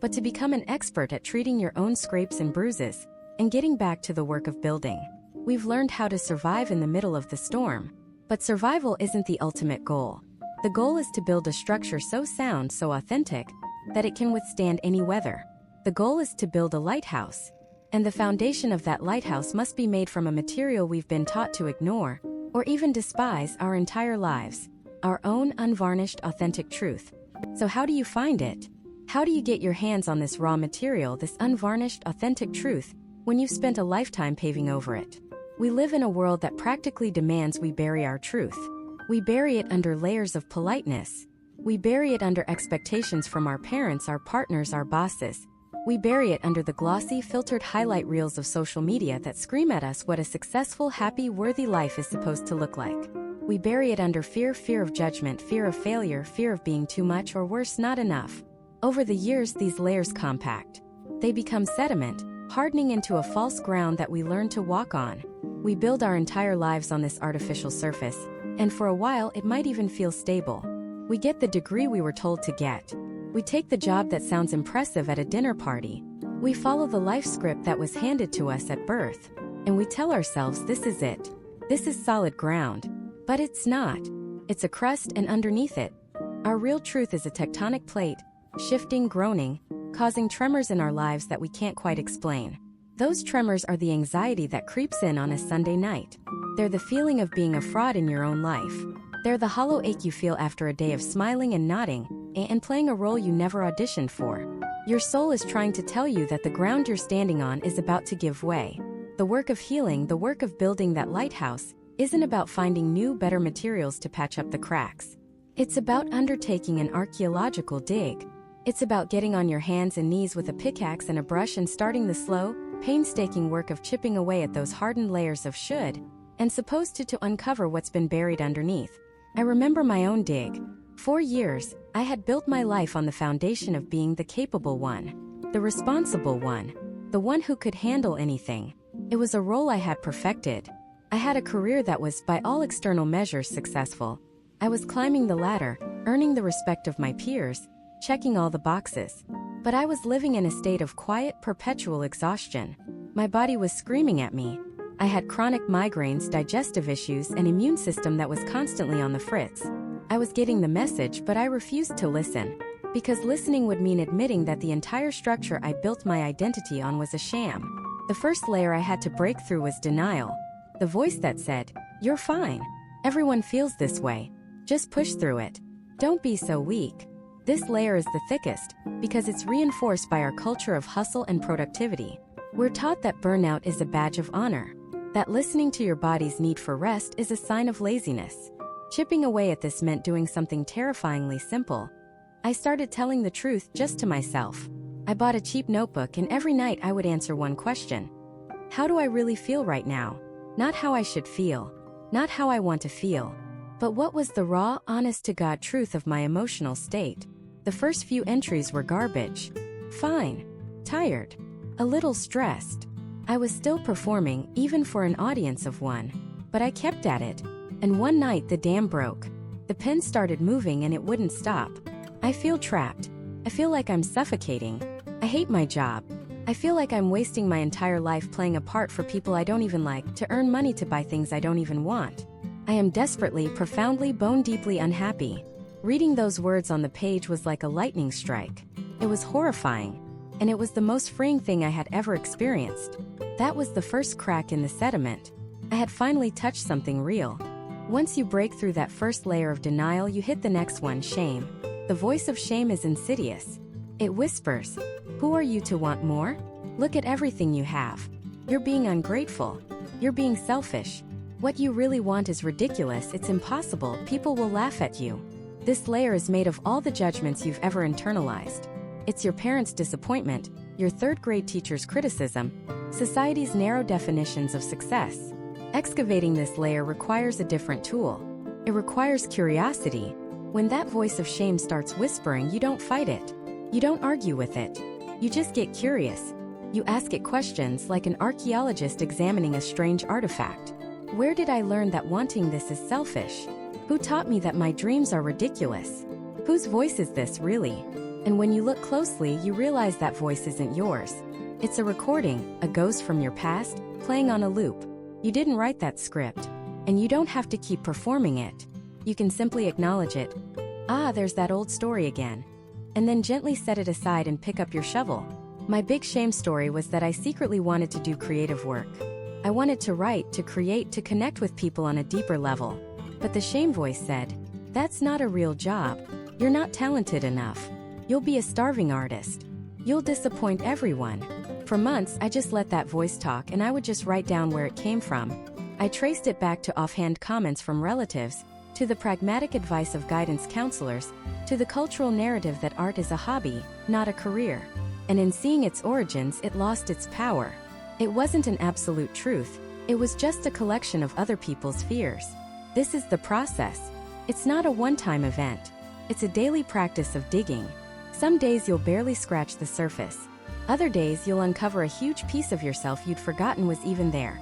but to become an expert at treating your own scrapes and bruises, and getting back to the work of building. We've learned how to survive in the middle of the storm, but survival isn't the ultimate goal. The goal is to build a structure so sound, so authentic, that it can withstand any weather. The goal is to build a lighthouse, and the foundation of that lighthouse must be made from a material we've been taught to ignore, or even despise our entire lives, our own unvarnished, authentic truth. So how do you find it? How do you get your hands on this raw material, this unvarnished, authentic truth, when you've spent a lifetime paving over it? We live in a world that practically demands we bury our truth. We bury it under layers of politeness. We bury it under expectations from our parents, our partners, our bosses. We bury it under the glossy, filtered highlight reels of social media that scream at us what a successful, happy, worthy life is supposed to look like. We bury it under fear of judgment, fear of failure, fear of being too much or worse, not enough. Over the years, these layers compact. They become sediment, hardening into a false ground that we learn to walk on. We build our entire lives on this artificial surface, and for a while it might even feel stable. We get the degree we were told to get. We take the job that sounds impressive at a dinner party. We follow the life script that was handed to us at birth. And we tell ourselves this is it. This is solid ground. But it's not. It's a crust, and underneath it, our real truth is a tectonic plate, shifting, groaning, causing tremors in our lives that we can't quite explain. Those tremors are the anxiety that creeps in on a Sunday night. They're the feeling of being a fraud in your own life. They're the hollow ache you feel after a day of smiling and nodding, and playing a role you never auditioned for. Your soul is trying to tell you that the ground you're standing on is about to give way. The work of healing, the work of building that lighthouse, isn't about finding new, better materials to patch up the cracks. It's about undertaking an archaeological dig. It's about getting on your hands and knees with a pickaxe and a brush and starting the slow, painstaking work of chipping away at those hardened layers of should and supposed to uncover what's been buried underneath. I remember my own dig. For years, I had built my life on the foundation of being the capable one, the responsible one, the one who could handle anything. It was a role I had perfected. I had a career that was, by all external measures, successful. I was climbing the ladder, earning the respect of my peers, checking all the boxes. But I was living in a state of quiet, perpetual exhaustion. My body was screaming at me. I had chronic migraines, digestive issues, an immune system that was constantly on the fritz. I was getting the message, but I refused to listen. Because listening would mean admitting that the entire structure I built my identity on was a sham. The first layer I had to break through was denial. The voice that said, "You're fine. Everyone feels this way. Just push through it. Don't be so weak." This layer is the thickest, because it's reinforced by our culture of hustle and productivity. We're taught that burnout is a badge of honor, that listening to your body's need for rest is a sign of laziness. Chipping away at this meant doing something terrifyingly simple: I started telling the truth just to myself. I bought a cheap notebook and every night I would answer one question. How do I really feel right now? Not how I should feel. Not how I want to feel. But what was the raw, honest-to-God truth of my emotional state? The first few entries were garbage. Fine. Tired. A little stressed. I was still performing, even for an audience of one. But I kept at it. And one night the dam broke. The pen started moving and it wouldn't stop. I feel trapped. I feel like I'm suffocating. I hate my job. I feel like I'm wasting my entire life playing a part for people I don't even like, to earn money to buy things I don't even want. I am desperately, profoundly, bone-deeply unhappy. Reading those words on the page was like a lightning strike. It was horrifying. And it was the most freeing thing I had ever experienced. That was the first crack in the sediment. I had finally touched something real. Once you break through that first layer of denial, you hit the next one, shame. The voice of shame is insidious. It whispers, "Who are you to want more? Look at everything you have. You're being ungrateful. You're being selfish. What you really want is ridiculous, it's impossible, people will laugh at you." This layer is made of all the judgments you've ever internalized. It's your parents' disappointment, your third-grade teacher's criticism, society's narrow definitions of success. Excavating this layer requires a different tool. It requires curiosity. When that voice of shame starts whispering, you don't fight it. You don't argue with it. You just get curious. You ask it questions like an archaeologist examining a strange artifact. Where did I learn that wanting this is selfish? Who taught me that my dreams are ridiculous? Whose voice is this, really? And when you look closely, you realize that voice isn't yours. It's a recording, a ghost from your past, playing on a loop. You didn't write that script. And you don't have to keep performing it. You can simply acknowledge it. Ah, there's that old story again. And then gently set it aside and pick up your shovel. My big shame story was that I secretly wanted to do creative work. I wanted to write, to create, to connect with people on a deeper level. But the shame voice said, "That's not a real job. You're not talented enough. You'll be a starving artist. You'll disappoint everyone." For months, I just let that voice talk and I would just write down where it came from. I traced it back to offhand comments from relatives, to the pragmatic advice of guidance counselors, to the cultural narrative that art is a hobby, not a career. And in seeing its origins, it lost its power. It wasn't an absolute truth. It was just a collection of other people's fears. This is the process. It's not a one-time event. It's a daily practice of digging. Some days you'll barely scratch the surface. Other days you'll uncover a huge piece of yourself you'd forgotten was even there.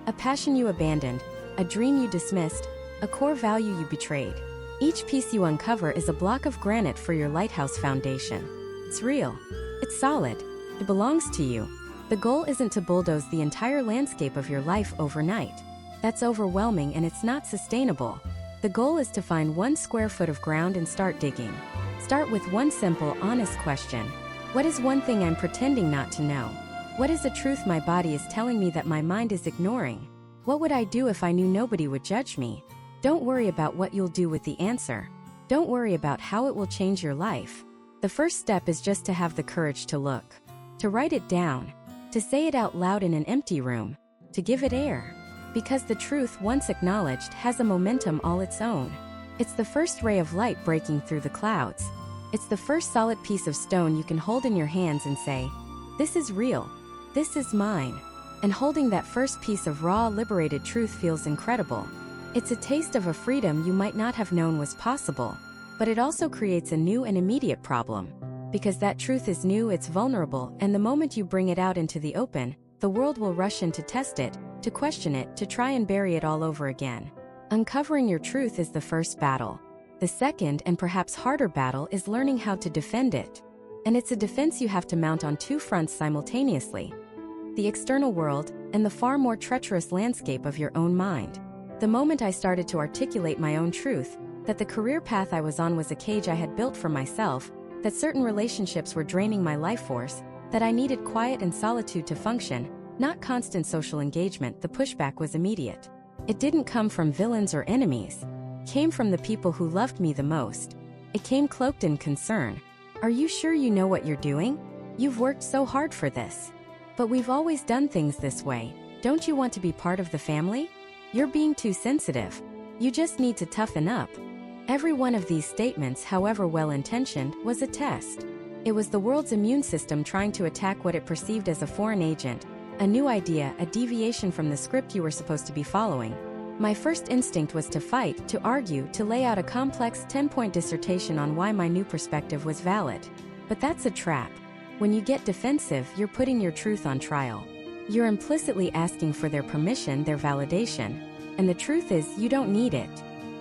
A passion you abandoned, a dream you dismissed, a core value you betrayed. Each piece you uncover is a block of granite for your lighthouse foundation. It's real. It's solid. It belongs to you. The goal isn't to bulldoze the entire landscape of your life overnight. That's overwhelming and it's not sustainable. The goal is to find 1 square foot of ground and start digging. Start with one simple, honest question. What is one thing I'm pretending not to know? What is a truth my body is telling me that my mind is ignoring? What would I do if I knew nobody would judge me? Don't worry about what you'll do with the answer. Don't worry about how it will change your life. The first step is just to have the courage to look. To write it down. To say it out loud in an empty room. To give it air. Because the truth, once acknowledged, has a momentum all its own. It's the first ray of light breaking through the clouds. It's the first solid piece of stone you can hold in your hands and say, "This is real. This is mine." And holding that first piece of raw, liberated truth feels incredible. It's a taste of a freedom you might not have known was possible. But it also creates a new and immediate problem. Because that truth is new, it's vulnerable, and the moment you bring it out into the open, the world will rush in to test it, to question it, to try and bury it all over again. Uncovering your truth is the first battle. The second, and perhaps harder battle, is learning how to defend it. And it's a defense you have to mount on 2 fronts simultaneously. The external world, and the far more treacherous landscape of your own mind. The moment I started to articulate my own truth, that the career path I was on was a cage I had built for myself, that certain relationships were draining my life force, that I needed quiet and solitude to function, not constant social engagement, the pushback was immediate. It didn't come from villains or enemies. It came from the people who loved me the most. It came cloaked in concern. "Are you sure you know what you're doing? You've worked so hard for this. But we've always done things this way. Don't you want to be part of the family? You're being too sensitive. You just need to toughen up." Every one of these statements, however well-intentioned, was a test. It was the world's immune system trying to attack what it perceived as a foreign agent, a new idea, a deviation from the script you were supposed to be following. My first instinct was to fight, to argue, to lay out a complex 10-point dissertation on why my new perspective was valid. But that's a trap. When you get defensive, you're putting your truth on trial. You're implicitly asking for their permission, their validation. And the truth is, you don't need it.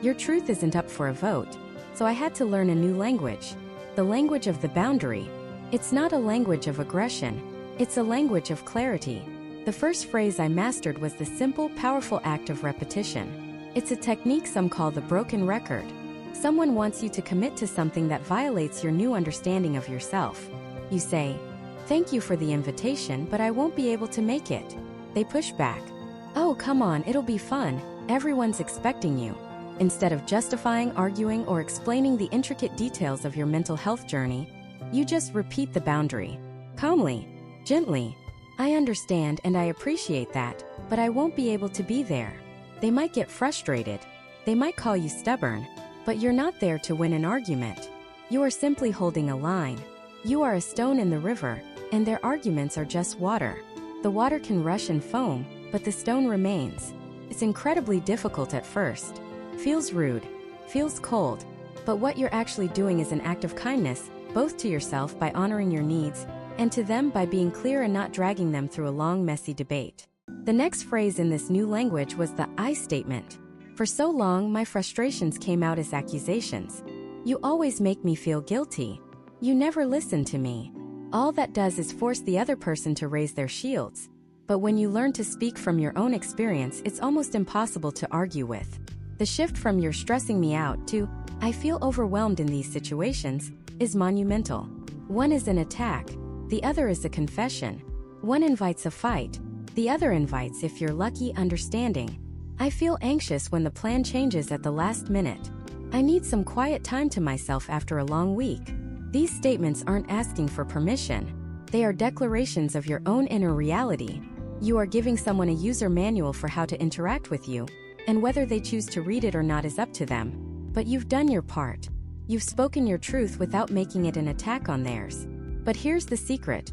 Your truth isn't up for a vote. So I had to learn a new language. The language of the boundary. It's not a language of aggression. It's a language of clarity. The first phrase I mastered was the simple, powerful act of repetition. It's a technique some call the broken record. Someone wants you to commit to something that violates your new understanding of yourself. You say, "Thank you for the invitation, but I won't be able to make it." They push back. "Oh, come on, it'll be fun. Everyone's expecting you." Instead of justifying, arguing, or explaining the intricate details of your mental health journey, you just repeat the boundary. Calmly, gently. "I understand and I appreciate that, but I won't be able to be there." They might get frustrated. They might call you stubborn. But you're not there to win an argument. You are simply holding a line. You are a stone in the river, and their arguments are just water. The water can rush and foam, but the stone remains. It's incredibly difficult at first. Feels rude. Feels cold. But what you're actually doing is an act of kindness, both to yourself by honoring your needs, and to them by being clear and not dragging them through a long, messy debate. The next phrase in this new language was the I statement. For so long, my frustrations came out as accusations. "You always make me feel guilty. You never listen to me." All that does is force the other person to raise their shields. But when you learn to speak from your own experience, it's almost impossible to argue with. The shift from "you're stressing me out" to "I feel overwhelmed in these situations" is monumental. One is an attack. The other is a confession. One invites a fight. The other invites, if you're lucky, understanding. "I feel anxious when the plan changes at the last minute. I need some quiet time to myself after a long week." These statements aren't asking for permission. They are declarations of your own inner reality. You are giving someone a user manual for how to interact with you, and whether they choose to read it or not is up to them. But you've done your part. You've spoken your truth without making it an attack on theirs. But here's the secret.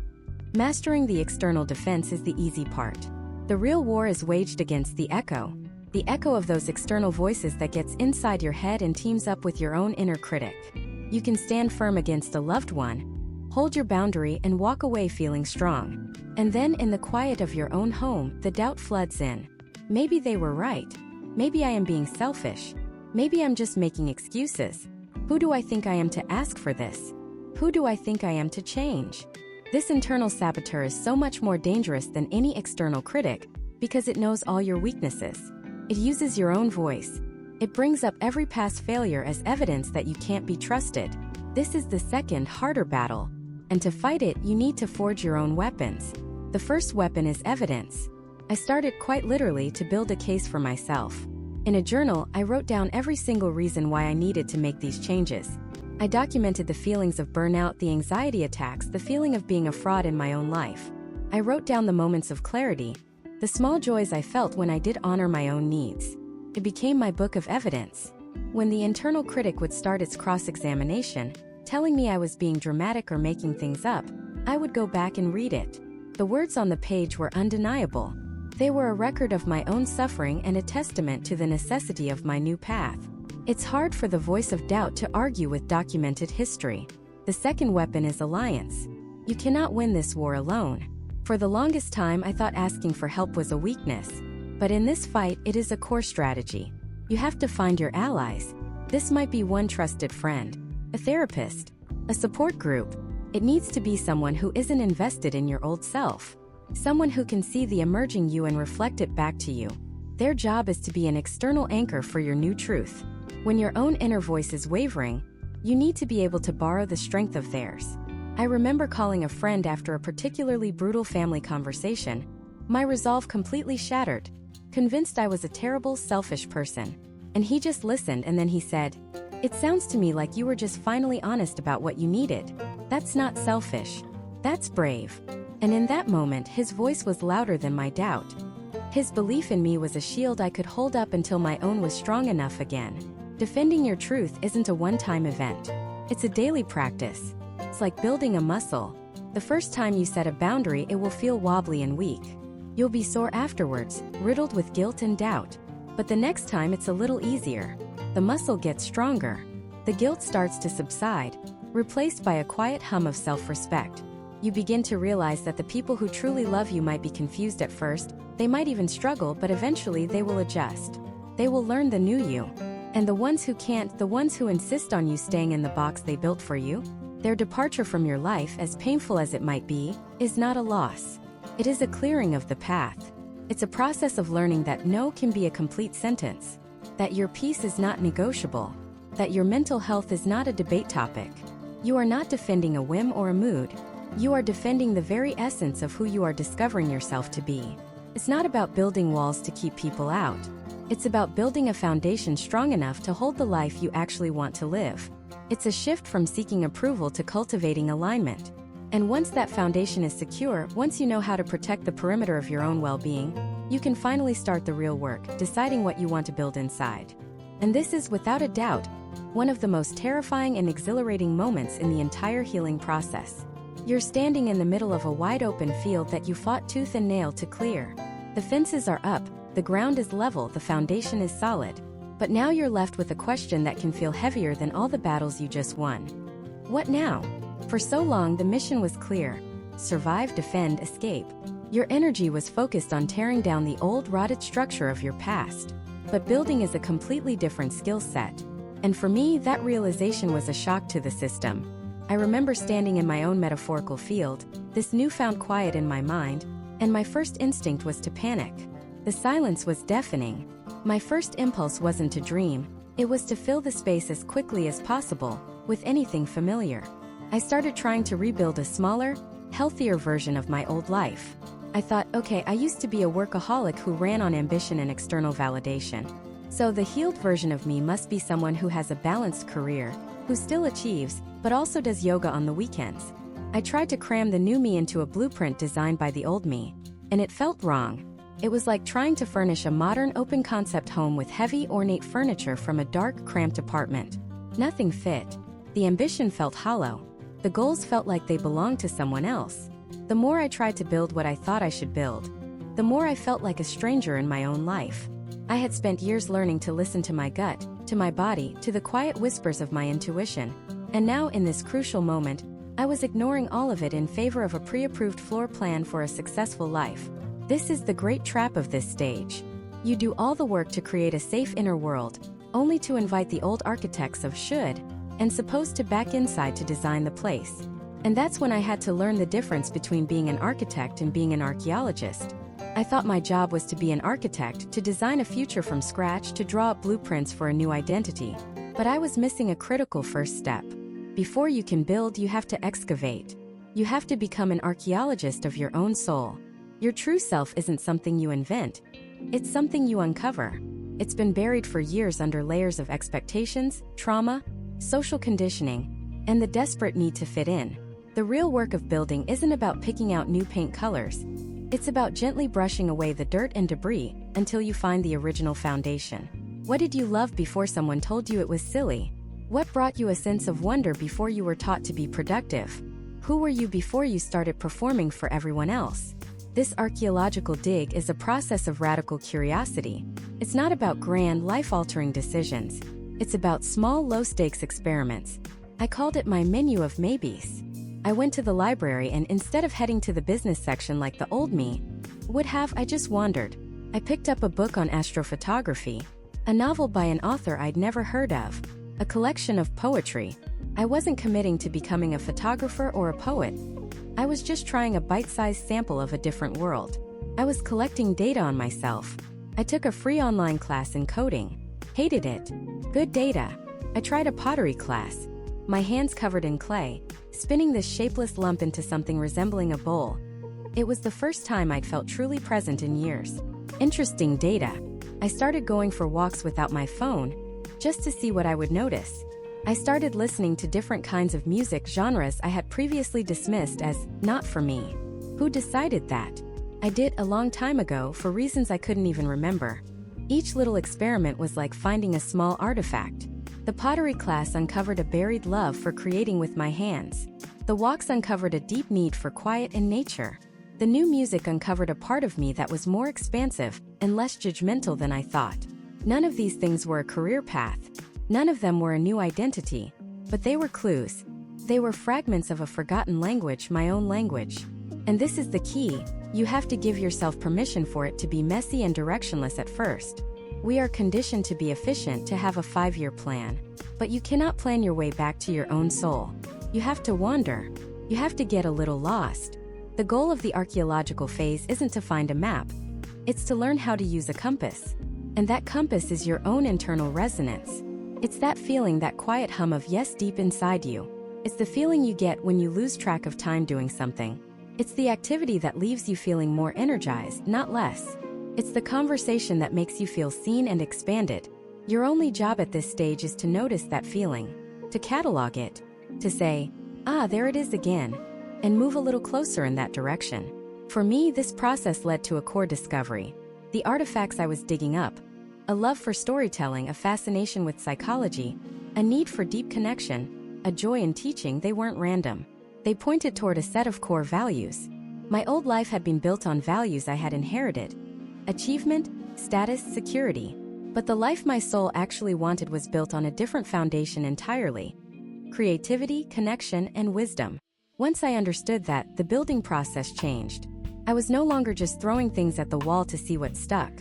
Mastering the external defense is the easy part. The real war is waged against the echo of those external voices that gets inside your head and teams up with your own inner critic. You can stand firm against a loved one, hold your boundary, and walk away feeling strong. And then in the quiet of your own home, the doubt floods in. Maybe they were right. Maybe I am being selfish. Maybe I'm just making excuses. Who do I think I am to ask for this? Who do I think I am to change? This internal saboteur is so much more dangerous than any external critic because it knows all your weaknesses. It uses your own voice. It brings up every past failure as evidence that you can't be trusted. This is the second, harder battle. And to fight it, you need to forge your own weapons. The first weapon is evidence. I started quite literally to build a case for myself. In a journal, I wrote down every single reason why I needed to make these changes. I documented the feelings of burnout, the anxiety attacks, the feeling of being a fraud in my own life. I wrote down the moments of clarity, the small joys I felt when I did honor my own needs. It became my book of evidence. When the internal critic would start its cross-examination, telling me I was being dramatic or making things up, I would go back and read it. The words on the page were undeniable. They were a record of my own suffering and a testament to the necessity of my new path. It's hard for the voice of doubt to argue with documented history. The second weapon is alliance. You cannot win this war alone. For the longest time, I thought asking for help was a weakness. But in this fight, it is a core strategy. You have to find your allies. This might be one trusted friend, a therapist, a support group. It needs to be someone who isn't invested in your old self. Someone who can see the emerging you and reflect it back to you. Their job is to be an external anchor for your new truth. When your own inner voice is wavering, you need to be able to borrow the strength of theirs. I remember calling a friend after a particularly brutal family conversation. My resolve completely shattered, convinced I was a terrible, selfish person. And he just listened, and then he said, "It sounds to me like you were just finally honest about what you needed. That's not selfish. That's brave." And in that moment, his voice was louder than my doubt. His belief in me was a shield I could hold up until my own was strong enough again. Defending your truth isn't a one-time event. It's a daily practice. It's like building a muscle. The first time you set a boundary, it will feel wobbly and weak. You'll be sore afterwards, riddled with guilt and doubt. But the next time it's a little easier. The muscle gets stronger. The guilt starts to subside, replaced by a quiet hum of self-respect. You begin to realize that the people who truly love you might be confused at first, they might even struggle, but eventually they will adjust. They will learn the new you. And the ones who can't, the ones who insist on you staying in the box they built for you, their departure from your life, as painful as it might be, is not a loss. It is a clearing of the path. It's a process of learning that no can be a complete sentence, that your peace is not negotiable, that your mental health is not a debate topic. You are not defending a whim or a mood. You are defending the very essence of who you are discovering yourself to be. It's not about building walls to keep people out. It's about building a foundation strong enough to hold the life you actually want to live. It's a shift from seeking approval to cultivating alignment. And once that foundation is secure, once you know how to protect the perimeter of your own well-being, you can finally start the real work, deciding what you want to build inside. And this is, without a doubt, one of the most terrifying and exhilarating moments in the entire healing process. You're standing in the middle of a wide-open field that you fought tooth and nail to clear. The fences are up, the ground is level, the foundation is solid. But now you're left with a question that can feel heavier than all the battles you just won. What now? For so long, the mission was clear: survive, defend, escape. Your energy was focused on tearing down the old, rotted structure of your past. But building is a completely different skill set. And for me, that realization was a shock to the system. I remember standing in my own metaphorical field, this newfound quiet in my mind, and my first instinct was to panic. The silence was deafening. My first impulse wasn't to dream, it was to fill the space as quickly as possible with anything familiar. I started trying to rebuild a smaller, healthier version of my old life. I thought, okay, I used to be a workaholic who ran on ambition and external validation. So the healed version of me must be someone who has a balanced career, who still achieves, but also does yoga on the weekends. I tried to cram the new me into a blueprint designed by the old me, and it felt wrong. It was like trying to furnish a modern, open-concept home with heavy, ornate furniture from a dark, cramped apartment. Nothing fit. The ambition felt hollow. The goals felt like they belonged to someone else. The more I tried to build what I thought I should build, the more I felt like a stranger in my own life. I had spent years learning to listen to my gut, to my body, to the quiet whispers of my intuition. And now, in this crucial moment, I was ignoring all of it in favor of a pre-approved floor plan for a successful life. This is the great trap of this stage. You do all the work to create a safe inner world, only to invite the old architects of should and supposed to back inside to design the place. And that's when I had to learn the difference between being an architect and being an archaeologist. I thought my job was to be an architect, to design a future from scratch, to draw up blueprints for a new identity. But I was missing a critical first step. Before you can build, you have to excavate. You have to become an archaeologist of your own soul. Your true self isn't something you invent. It's something you uncover. It's been buried for years under layers of expectations, trauma, social conditioning, and the desperate need to fit in. The real work of building isn't about picking out new paint colors. It's about gently brushing away the dirt and debris until you find the original foundation. What did you love before someone told you it was silly? What brought you a sense of wonder before you were taught to be productive? Who were you before you started performing for everyone else? This archaeological dig is a process of radical curiosity. It's not about grand, life-altering decisions. It's about small, low-stakes experiments. I called it my menu of maybes. I went to the library and instead of heading to the business section like the old me would have, I just wandered. I picked up a book on astrophotography, a novel by an author I'd never heard of, a collection of poetry. I wasn't committing to becoming a photographer or a poet. I was just trying a bite-sized sample of a different world. I was collecting data on myself. I took a free online class in coding. Hated it. Good data. I tried a pottery class. My hands covered in clay, spinning this shapeless lump into something resembling a bowl. It was the first time I'd felt truly present in years. Interesting data. I started going for walks without my phone, just to see what I would notice. I started listening to different kinds of music genres I had previously dismissed as not for me. Who decided that? I did a long time ago for reasons I couldn't even remember. Each little experiment was like finding a small artifact. The pottery class uncovered a buried love for creating with my hands. The walks uncovered a deep need for quiet and nature. The new music uncovered a part of me that was more expansive and less judgmental than I thought. None of these things were a career path. None of them were a new identity. But they were clues. They were fragments of a forgotten language, my own language. And this is the key: you have to give yourself permission for it to be messy and directionless at first. We are conditioned to be efficient, to have a 5-year plan. But you cannot plan your way back to your own soul. You have to wander. You have to get a little lost. The goal of the archaeological phase isn't to find a map. It's to learn how to use a compass. And that compass is your own internal resonance. It's that feeling, that quiet hum of yes deep inside you. It's the feeling you get when you lose track of time doing something. It's the activity that leaves you feeling more energized, not less. It's the conversation that makes you feel seen and expanded. Your only job at this stage is to notice that feeling, to catalog it, to say, ah, there it is again, and move a little closer in that direction. For me, this process led to a core discovery. The artifacts I was digging up: a love for storytelling, a fascination with psychology, a need for deep connection, a joy in teaching. They weren't random. They pointed toward a set of core values. My old life had been built on values I had inherited: achievement, status, security. But the life my soul actually wanted was built on a different foundation entirely: creativity, connection, and wisdom. Once I understood that, the building process changed. I was no longer just throwing things at the wall to see what stuck.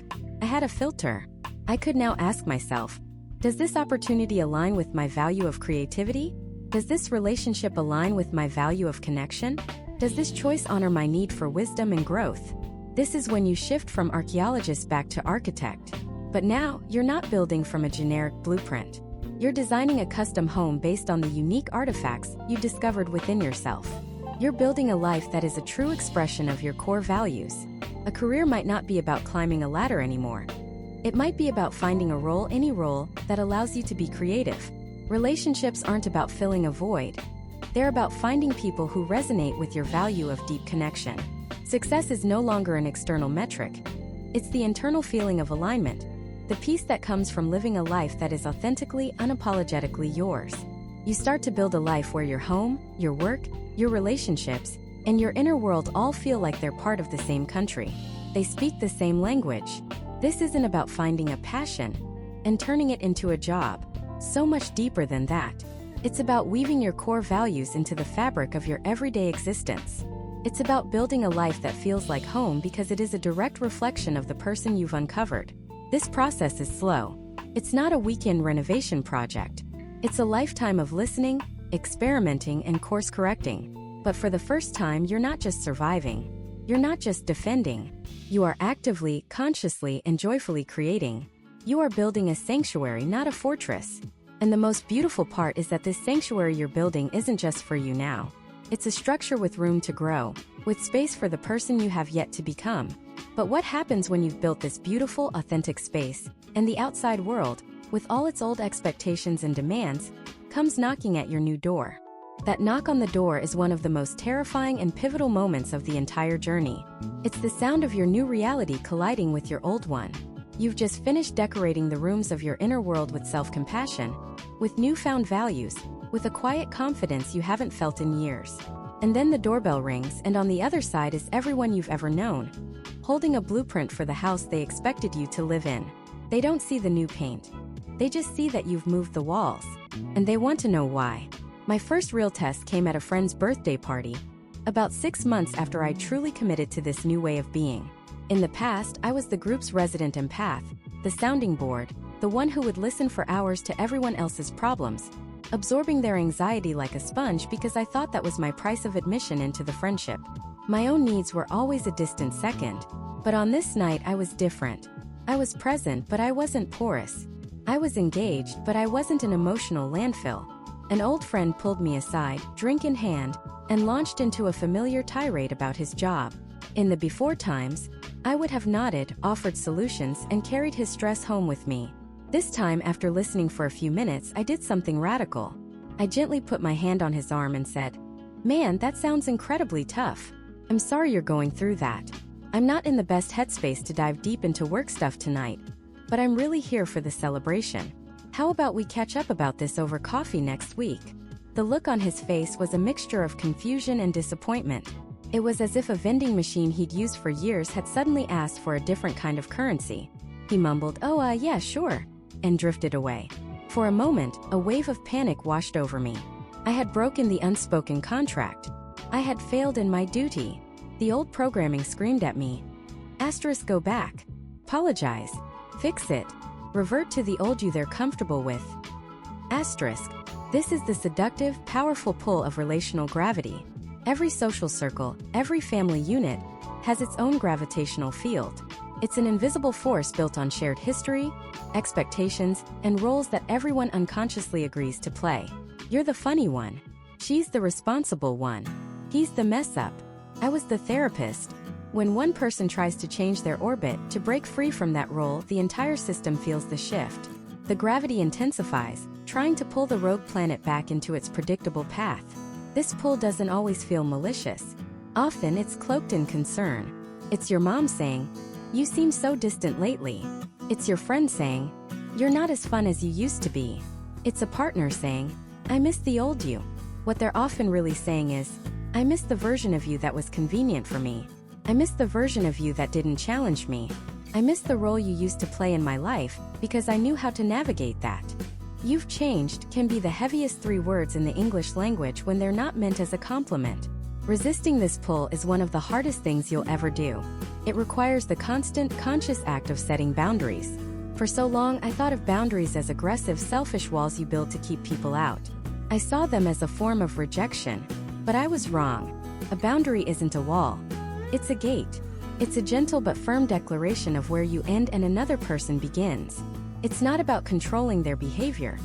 I had a filter. I could now ask myself, does this opportunity align with my value of creativity? Does this relationship align with my value of connection? Does this choice honor my need for wisdom and growth? This is when you shift from archaeologist back to architect. But now, you're not building from a generic blueprint. You're designing a custom home based on the unique artifacts you discovered within yourself. You're building a life that is a true expression of your core values. A career might not be about climbing a ladder anymore. It might be about finding a role, any role, that allows you to be creative. Relationships aren't about filling a void. They're about finding people who resonate with your value of deep connection. Success is no longer an external metric. It's the internal feeling of alignment. The peace that comes from living a life that is authentically, unapologetically yours. You start to build a life where your home, your work, your relationships, and your inner world all feel like they're part of the same country. They speak the same language. This isn't about finding a passion and turning it into a job. So much deeper than that. It's about weaving your core values into the fabric of your everyday existence. It's about building a life that feels like home because it is a direct reflection of the person you've uncovered. This process is slow. It's not a weekend renovation project. It's a lifetime of listening, experimenting, and course correcting. But for the first time, you're not just surviving. You're not just defending. You are actively, consciously, and joyfully creating. You are building a sanctuary, not a fortress. And the most beautiful part is that this sanctuary you're building isn't just for you now. It's a structure with room to grow, with space for the person you have yet to become. But what happens when you've built this beautiful, authentic space, and the outside world, with all its old expectations and demands, comes knocking at your new door? That knock on the door is one of the most terrifying and pivotal moments of the entire journey. It's the sound of your new reality colliding with your old one. You've just finished decorating the rooms of your inner world with self-compassion, with newfound values, with a quiet confidence you haven't felt in years. And then the doorbell rings, and on the other side is everyone you've ever known, holding a blueprint for the house they expected you to live in. They don't see the new paint. They just see that you've moved the walls. And they want to know why. My first real test came at a friend's birthday party, about 6 months after I truly committed to this new way of being. In the past, I was the group's resident empath, the sounding board, the one who would listen for hours to everyone else's problems, absorbing their anxiety like a sponge because I thought that was my price of admission into the friendship. My own needs were always a distant second, but on this night I was different. I was present, but I wasn't porous. I was engaged, but I wasn't an emotional landfill. An old friend pulled me aside, drink in hand, and launched into a familiar tirade about his job. In the before times, I would have nodded, offered solutions, and carried his stress home with me. This time, after listening for a few minutes, I did something radical. I gently put my hand on his arm and said, "Man, that sounds incredibly tough. I'm sorry you're going through that. I'm not in the best headspace to dive deep into work stuff tonight. but I'm really here for the celebration. How about we catch up about this over coffee next week? The look on his face was a mixture of confusion and disappointment. It was as if a vending machine he'd used for years had suddenly asked for a different kind of currency. He mumbled, "Oh, yeah, sure," and drifted away. For a moment, a wave of panic washed over me. I had broken the unspoken contract. I had failed in my duty. The old programming screamed at me. Asterisk, go back. Apologize. Fix it. Revert to the old you they're comfortable with. Asterisk. This is the seductive, powerful pull of relational gravity. Every social circle, every family unit, has its own gravitational field. It's an invisible force built on shared history, expectations, and roles that everyone unconsciously agrees to play. You're the funny one. She's the responsible one. He's the mess-up. I was the therapist. When one person tries to change their orbit to break free from that role, the entire system feels the shift. The gravity intensifies, trying to pull the rogue planet back into its predictable path. This pull doesn't always feel malicious. Often it's cloaked in concern. It's your mom saying, "You seem so distant lately." It's your friend saying, "You're not as fun as you used to be." It's a partner saying, "I miss the old you." What they're often really saying is, "I miss the version of you that was convenient for me. I miss the version of you that didn't challenge me. I miss the role you used to play in my life because I knew how to navigate that." "You've changed" can be the heaviest 3 words in the English language when they're not meant as a compliment. Resisting this pull is one of the hardest things you'll ever do. It requires the constant, conscious act of setting boundaries. For so long, I thought of boundaries as aggressive, selfish walls you build to keep people out. I saw them as a form of rejection. But I was wrong. A boundary isn't a wall. It's a gate. It's a gentle but firm declaration of where you end and another person begins. It's not about controlling their behavior.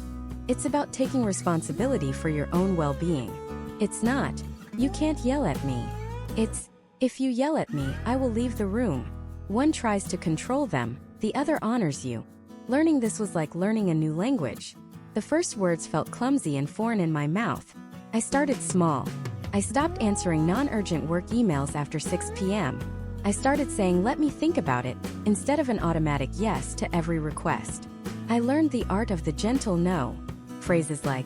It's about taking responsibility for your own well-being. It's not, "You can't yell at me." It's, "If you yell at me, I will leave the room." One tries to control them, the other honors you. Learning this was like learning a new language. The first words felt clumsy and foreign in my mouth. I started small. I stopped answering non-urgent work emails after 6 p.m. I started saying, "Let me think about it," instead of an automatic yes to every request. I learned the art of the gentle no. Phrases like,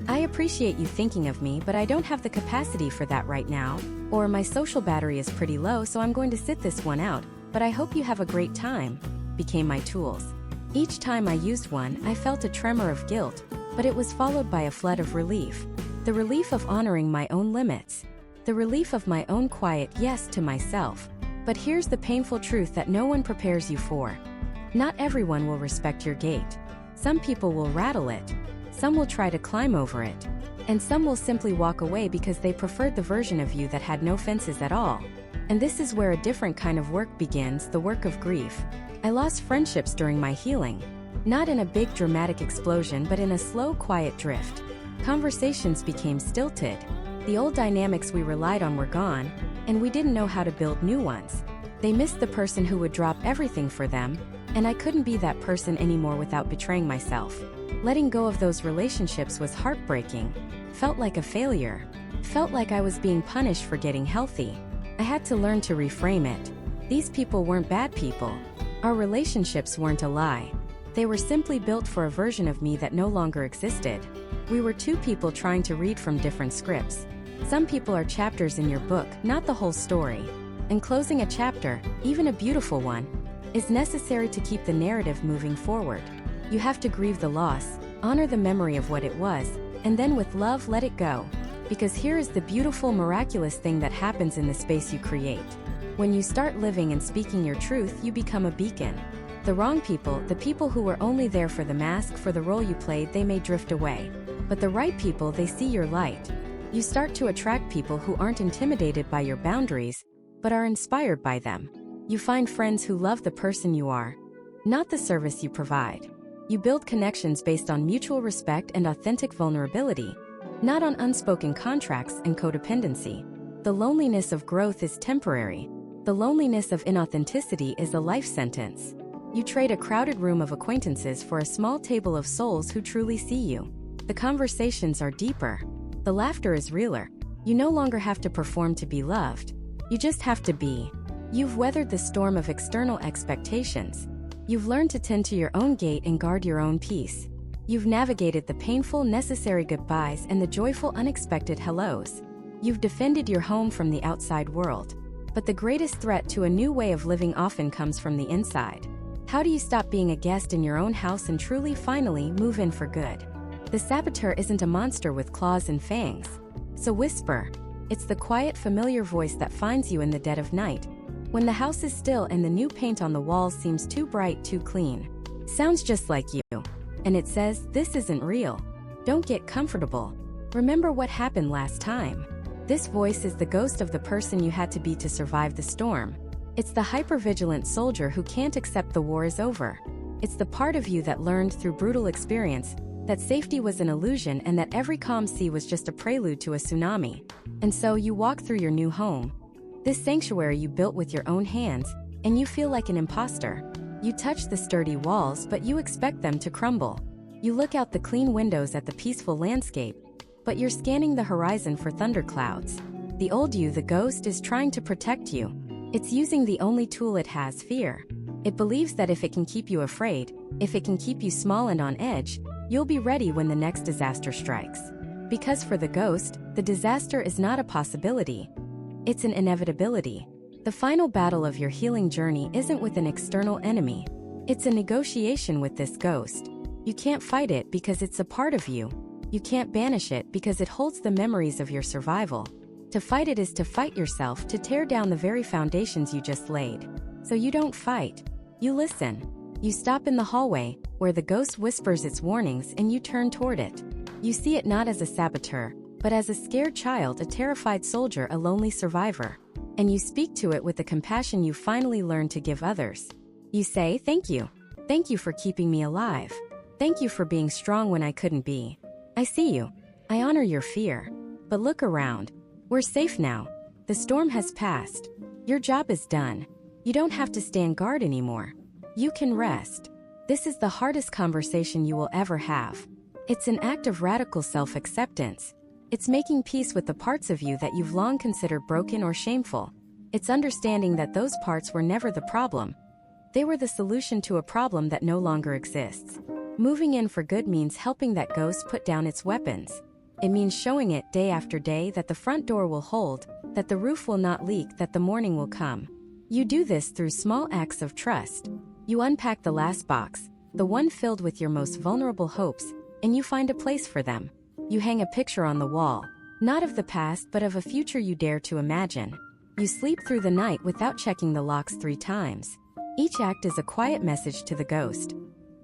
"I appreciate you thinking of me, but I don't have the capacity for that right now," or "My social battery is pretty low, so I'm going to sit this one out, but I hope you have a great time," became my tools. Each time I used one, I felt a tremor of guilt, but it was followed by a flood of relief. The relief of honoring my own limits. The relief of my own quiet yes to myself. But here's the painful truth that no one prepares you for. Not everyone will respect your gate. Some people will rattle it. Some will try to climb over it. And some will simply walk away because they preferred the version of you that had no fences at all. And this is where a different kind of work begins, the work of grief. I lost friendships during my healing. Not in a big dramatic explosion, but in a slow, quiet drift. Conversations became stilted. The old dynamics we relied on were gone, and we didn't know how to build new ones. They missed the person who would drop everything for them, and I couldn't be that person anymore without betraying myself. Letting go of those relationships was heartbreaking. Felt like a failure. Felt like I was being punished for getting healthy. I had to learn to reframe it. These people weren't bad people. Our relationships weren't a lie. They were simply built for a version of me that no longer existed. We were 2 people trying to read from different scripts. Some people are chapters in your book, not the whole story. And closing a chapter, even a beautiful one, is necessary to keep the narrative moving forward. You have to grieve the loss, honor the memory of what it was, and then with love let it go. Because here is the beautiful, miraculous thing that happens in the space you create. When you start living and speaking your truth, you become a beacon. The wrong people, the people who were only there for the mask, for the role you played, they may drift away. But the right people, they see your light. You start to attract people who aren't intimidated by your boundaries, but are inspired by them. You find friends who love the person you are, not the service you provide. You build connections based on mutual respect and authentic vulnerability, not on unspoken contracts and codependency. The loneliness of growth is temporary. The loneliness of inauthenticity is a life sentence. You trade a crowded room of acquaintances for a small table of souls who truly see you. The conversations are deeper. The laughter is realer. You no longer have to perform to be loved. You just have to be. You've weathered the storm of external expectations. You've learned to tend to your own gate and guard your own peace. You've navigated the painful, necessary goodbyes and the joyful, unexpected hellos. You've defended your home from the outside world. But the greatest threat to a new way of living often comes from the inside. How do you stop being a guest in your own house and truly, finally, move in for good? The saboteur isn't a monster with claws and fangs. So whisper. It's the quiet, familiar voice that finds you in the dead of night, when the house is still and the new paint on the walls seems too bright, too clean. Sounds just like you. And it says, this isn't real. Don't get comfortable. Remember what happened last time. This voice is the ghost of the person you had to be to survive the storm. It's the hypervigilant soldier who can't accept the war is over. It's the part of you that learned through brutal experience that safety was an illusion and that every calm sea was just a prelude to a tsunami. And so you walk through your new home, this sanctuary you built with your own hands, and you feel like an imposter. You touch the sturdy walls, but you expect them to crumble. You look out the clean windows at the peaceful landscape, but you're scanning the horizon for thunderclouds. The old you, the ghost, is trying to protect you. It's using the only tool it has, fear. It believes that if it can keep you afraid, if it can keep you small and on edge, you'll be ready when the next disaster strikes. Because for the ghost, the disaster is not a possibility. It's an inevitability. The final battle of your healing journey isn't with an external enemy. It's a negotiation with this ghost. You can't fight it because it's a part of you. You can't banish it because it holds the memories of your survival. To fight it is to fight yourself, to tear down the very foundations you just laid. So you don't fight. You listen. You stop in the hallway, where the ghost whispers its warnings, and you turn toward it. You see it not as a saboteur, but as a scared child, a terrified soldier, a lonely survivor. And you speak to it with the compassion you finally learned to give others. You say, thank you. Thank you for keeping me alive. Thank you for being strong when I couldn't be. I see you. I honor your fear. But look around. We're safe now. The storm has passed. Your job is done. You don't have to stand guard anymore. You can rest. This is the hardest conversation you will ever have. It's an act of radical self-acceptance. It's making peace with the parts of you that you've long considered broken or shameful. It's understanding that those parts were never the problem. They were the solution to a problem that no longer exists. Moving in for good means helping that ghost put down its weapons. It means showing it day after day that the front door will hold, that the roof will not leak, that the morning will come. You do this through small acts of trust. You unpack the last box, the one filled with your most vulnerable hopes, and you find a place for them. You hang a picture on the wall, not of the past but of a future you dare to imagine. You sleep through the night without checking the locks 3 times. Each act is a quiet message to the ghost.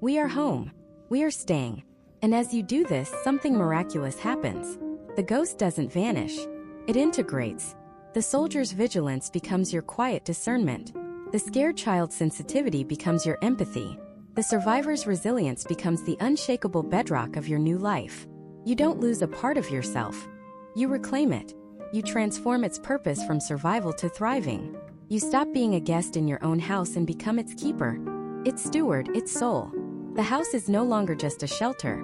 We are home. We are staying. And as you do this, something miraculous happens. The ghost doesn't vanish. It integrates. The soldier's vigilance becomes your quiet discernment. The scared child's sensitivity becomes your empathy. The survivor's resilience becomes the unshakable bedrock of your new life. You don't lose a part of yourself. You reclaim it. You transform its purpose from survival to thriving. You stop being a guest in your own house and become its keeper, its steward, its soul. The house is no longer just a shelter.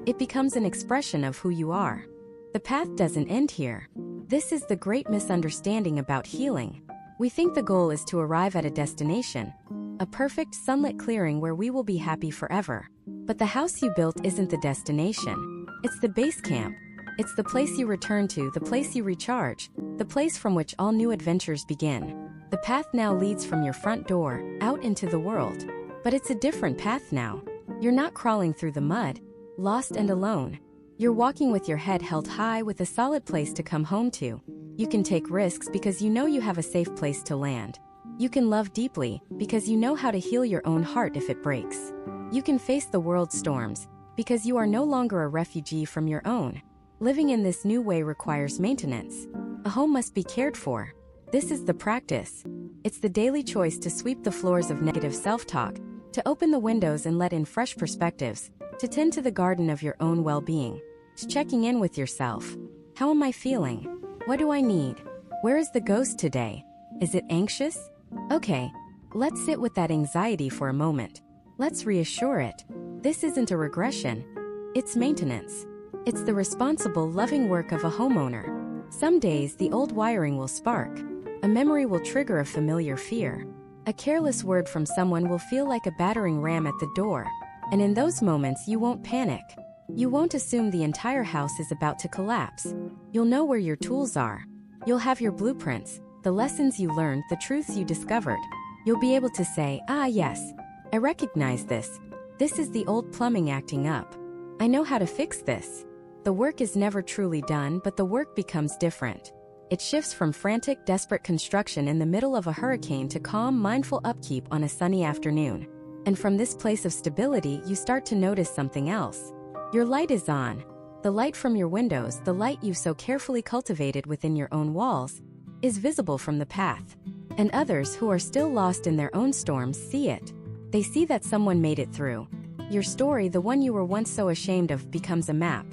It becomes an expression of who you are. The path doesn't end here. This is the great misunderstanding about healing. We think the goal is to arrive at a destination, a perfect sunlit clearing where we will be happy forever. But the house you built isn't the destination. It's the base camp. It's the place you return to, the place you recharge, the place from which all new adventures begin. The path now leads from your front door, out into the world. But it's a different path now. You're not crawling through the mud, lost and alone. You're walking with your head held high, with a solid place to come home to. You can take risks because you know you have a safe place to land. You can love deeply because you know how to heal your own heart if it breaks. You can face the world's storms because you are no longer a refugee from your own. Living in this new way requires maintenance. A home must be cared for. This is the practice. It's the daily choice to sweep the floors of negative self-talk, to open the windows and let in fresh perspectives, to tend to the garden of your own well-being. It's checking in with yourself. How am I feeling? What do I need? Where is the ghost today? Is it anxious? Okay, let's sit with that anxiety for a moment. Let's reassure it. This isn't a regression. It's maintenance. It's the responsible, loving work of a homeowner. Some days the old wiring will spark. A memory will trigger a familiar fear. A careless word from someone will feel like a battering ram at the door, and in those moments you won't panic. You won't assume the entire house is about to collapse. You'll know where your tools are. You'll have your blueprints, the lessons you learned, the truths you discovered. You'll be able to say, "Ah, yes, I recognize this. This is the old plumbing acting up. I know how to fix this." The work is never truly done, but the work becomes different. It shifts from frantic, desperate construction in the middle of a hurricane to calm, mindful upkeep on a sunny afternoon. And from this place of stability, you start to notice something else. Your light is on. The light from your windows, the light you've so carefully cultivated within your own walls, is visible from the path. And others who are still lost in their own storms see it. They see that someone made it through. Your story, the one you were once so ashamed of, becomes a map.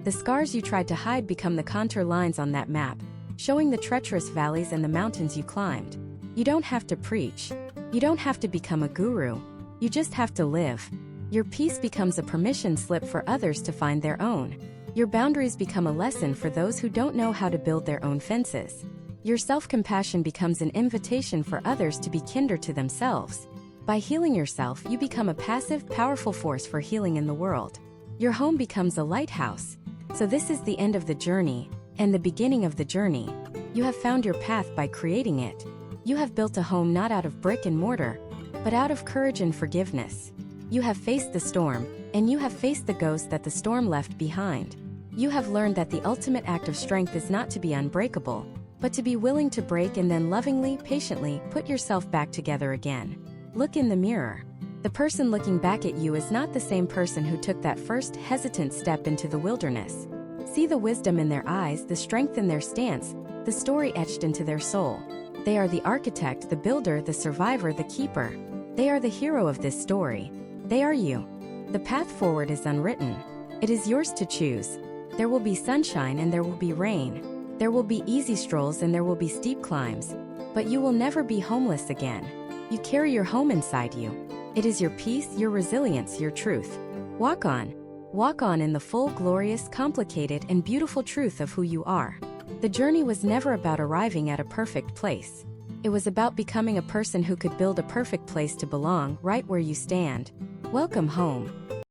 The scars you tried to hide become the contour lines on that map, showing the treacherous valleys and the mountains you climbed. You don't have to preach. You don't have to become a guru. You just have to live. Your peace becomes a permission slip for others to find their own. Your boundaries become a lesson for those who don't know how to build their own fences. Your self-compassion becomes an invitation for others to be kinder to themselves. By healing yourself, you become a passive, powerful force for healing in the world. Your home becomes a lighthouse. So this is the end of the journey, and the beginning of the journey. You have found your path by creating it. You have built a home not out of brick and mortar, but out of courage and forgiveness. You have faced the storm, and you have faced the ghost that the storm left behind. You have learned that the ultimate act of strength is not to be unbreakable, but to be willing to break and then lovingly, patiently, put yourself back together again. Look in the mirror. The person looking back at you is not the same person who took that first hesitant step into the wilderness. See the wisdom in their eyes, the strength in their stance, the story etched into their soul. They are the architect, the builder, the survivor, the keeper. They are the hero of this story. They are you. The path forward is unwritten. It is yours to choose. There will be sunshine and there will be rain. There will be easy strolls and there will be steep climbs. But you will never be homeless again. You carry your home inside you. It is your peace, your resilience, your truth. Walk on. Walk on in the full, glorious, complicated, and beautiful truth of who you are. The journey was never about arriving at a perfect place. It was about becoming a person who could build a perfect place to belong, right where you stand. Welcome home.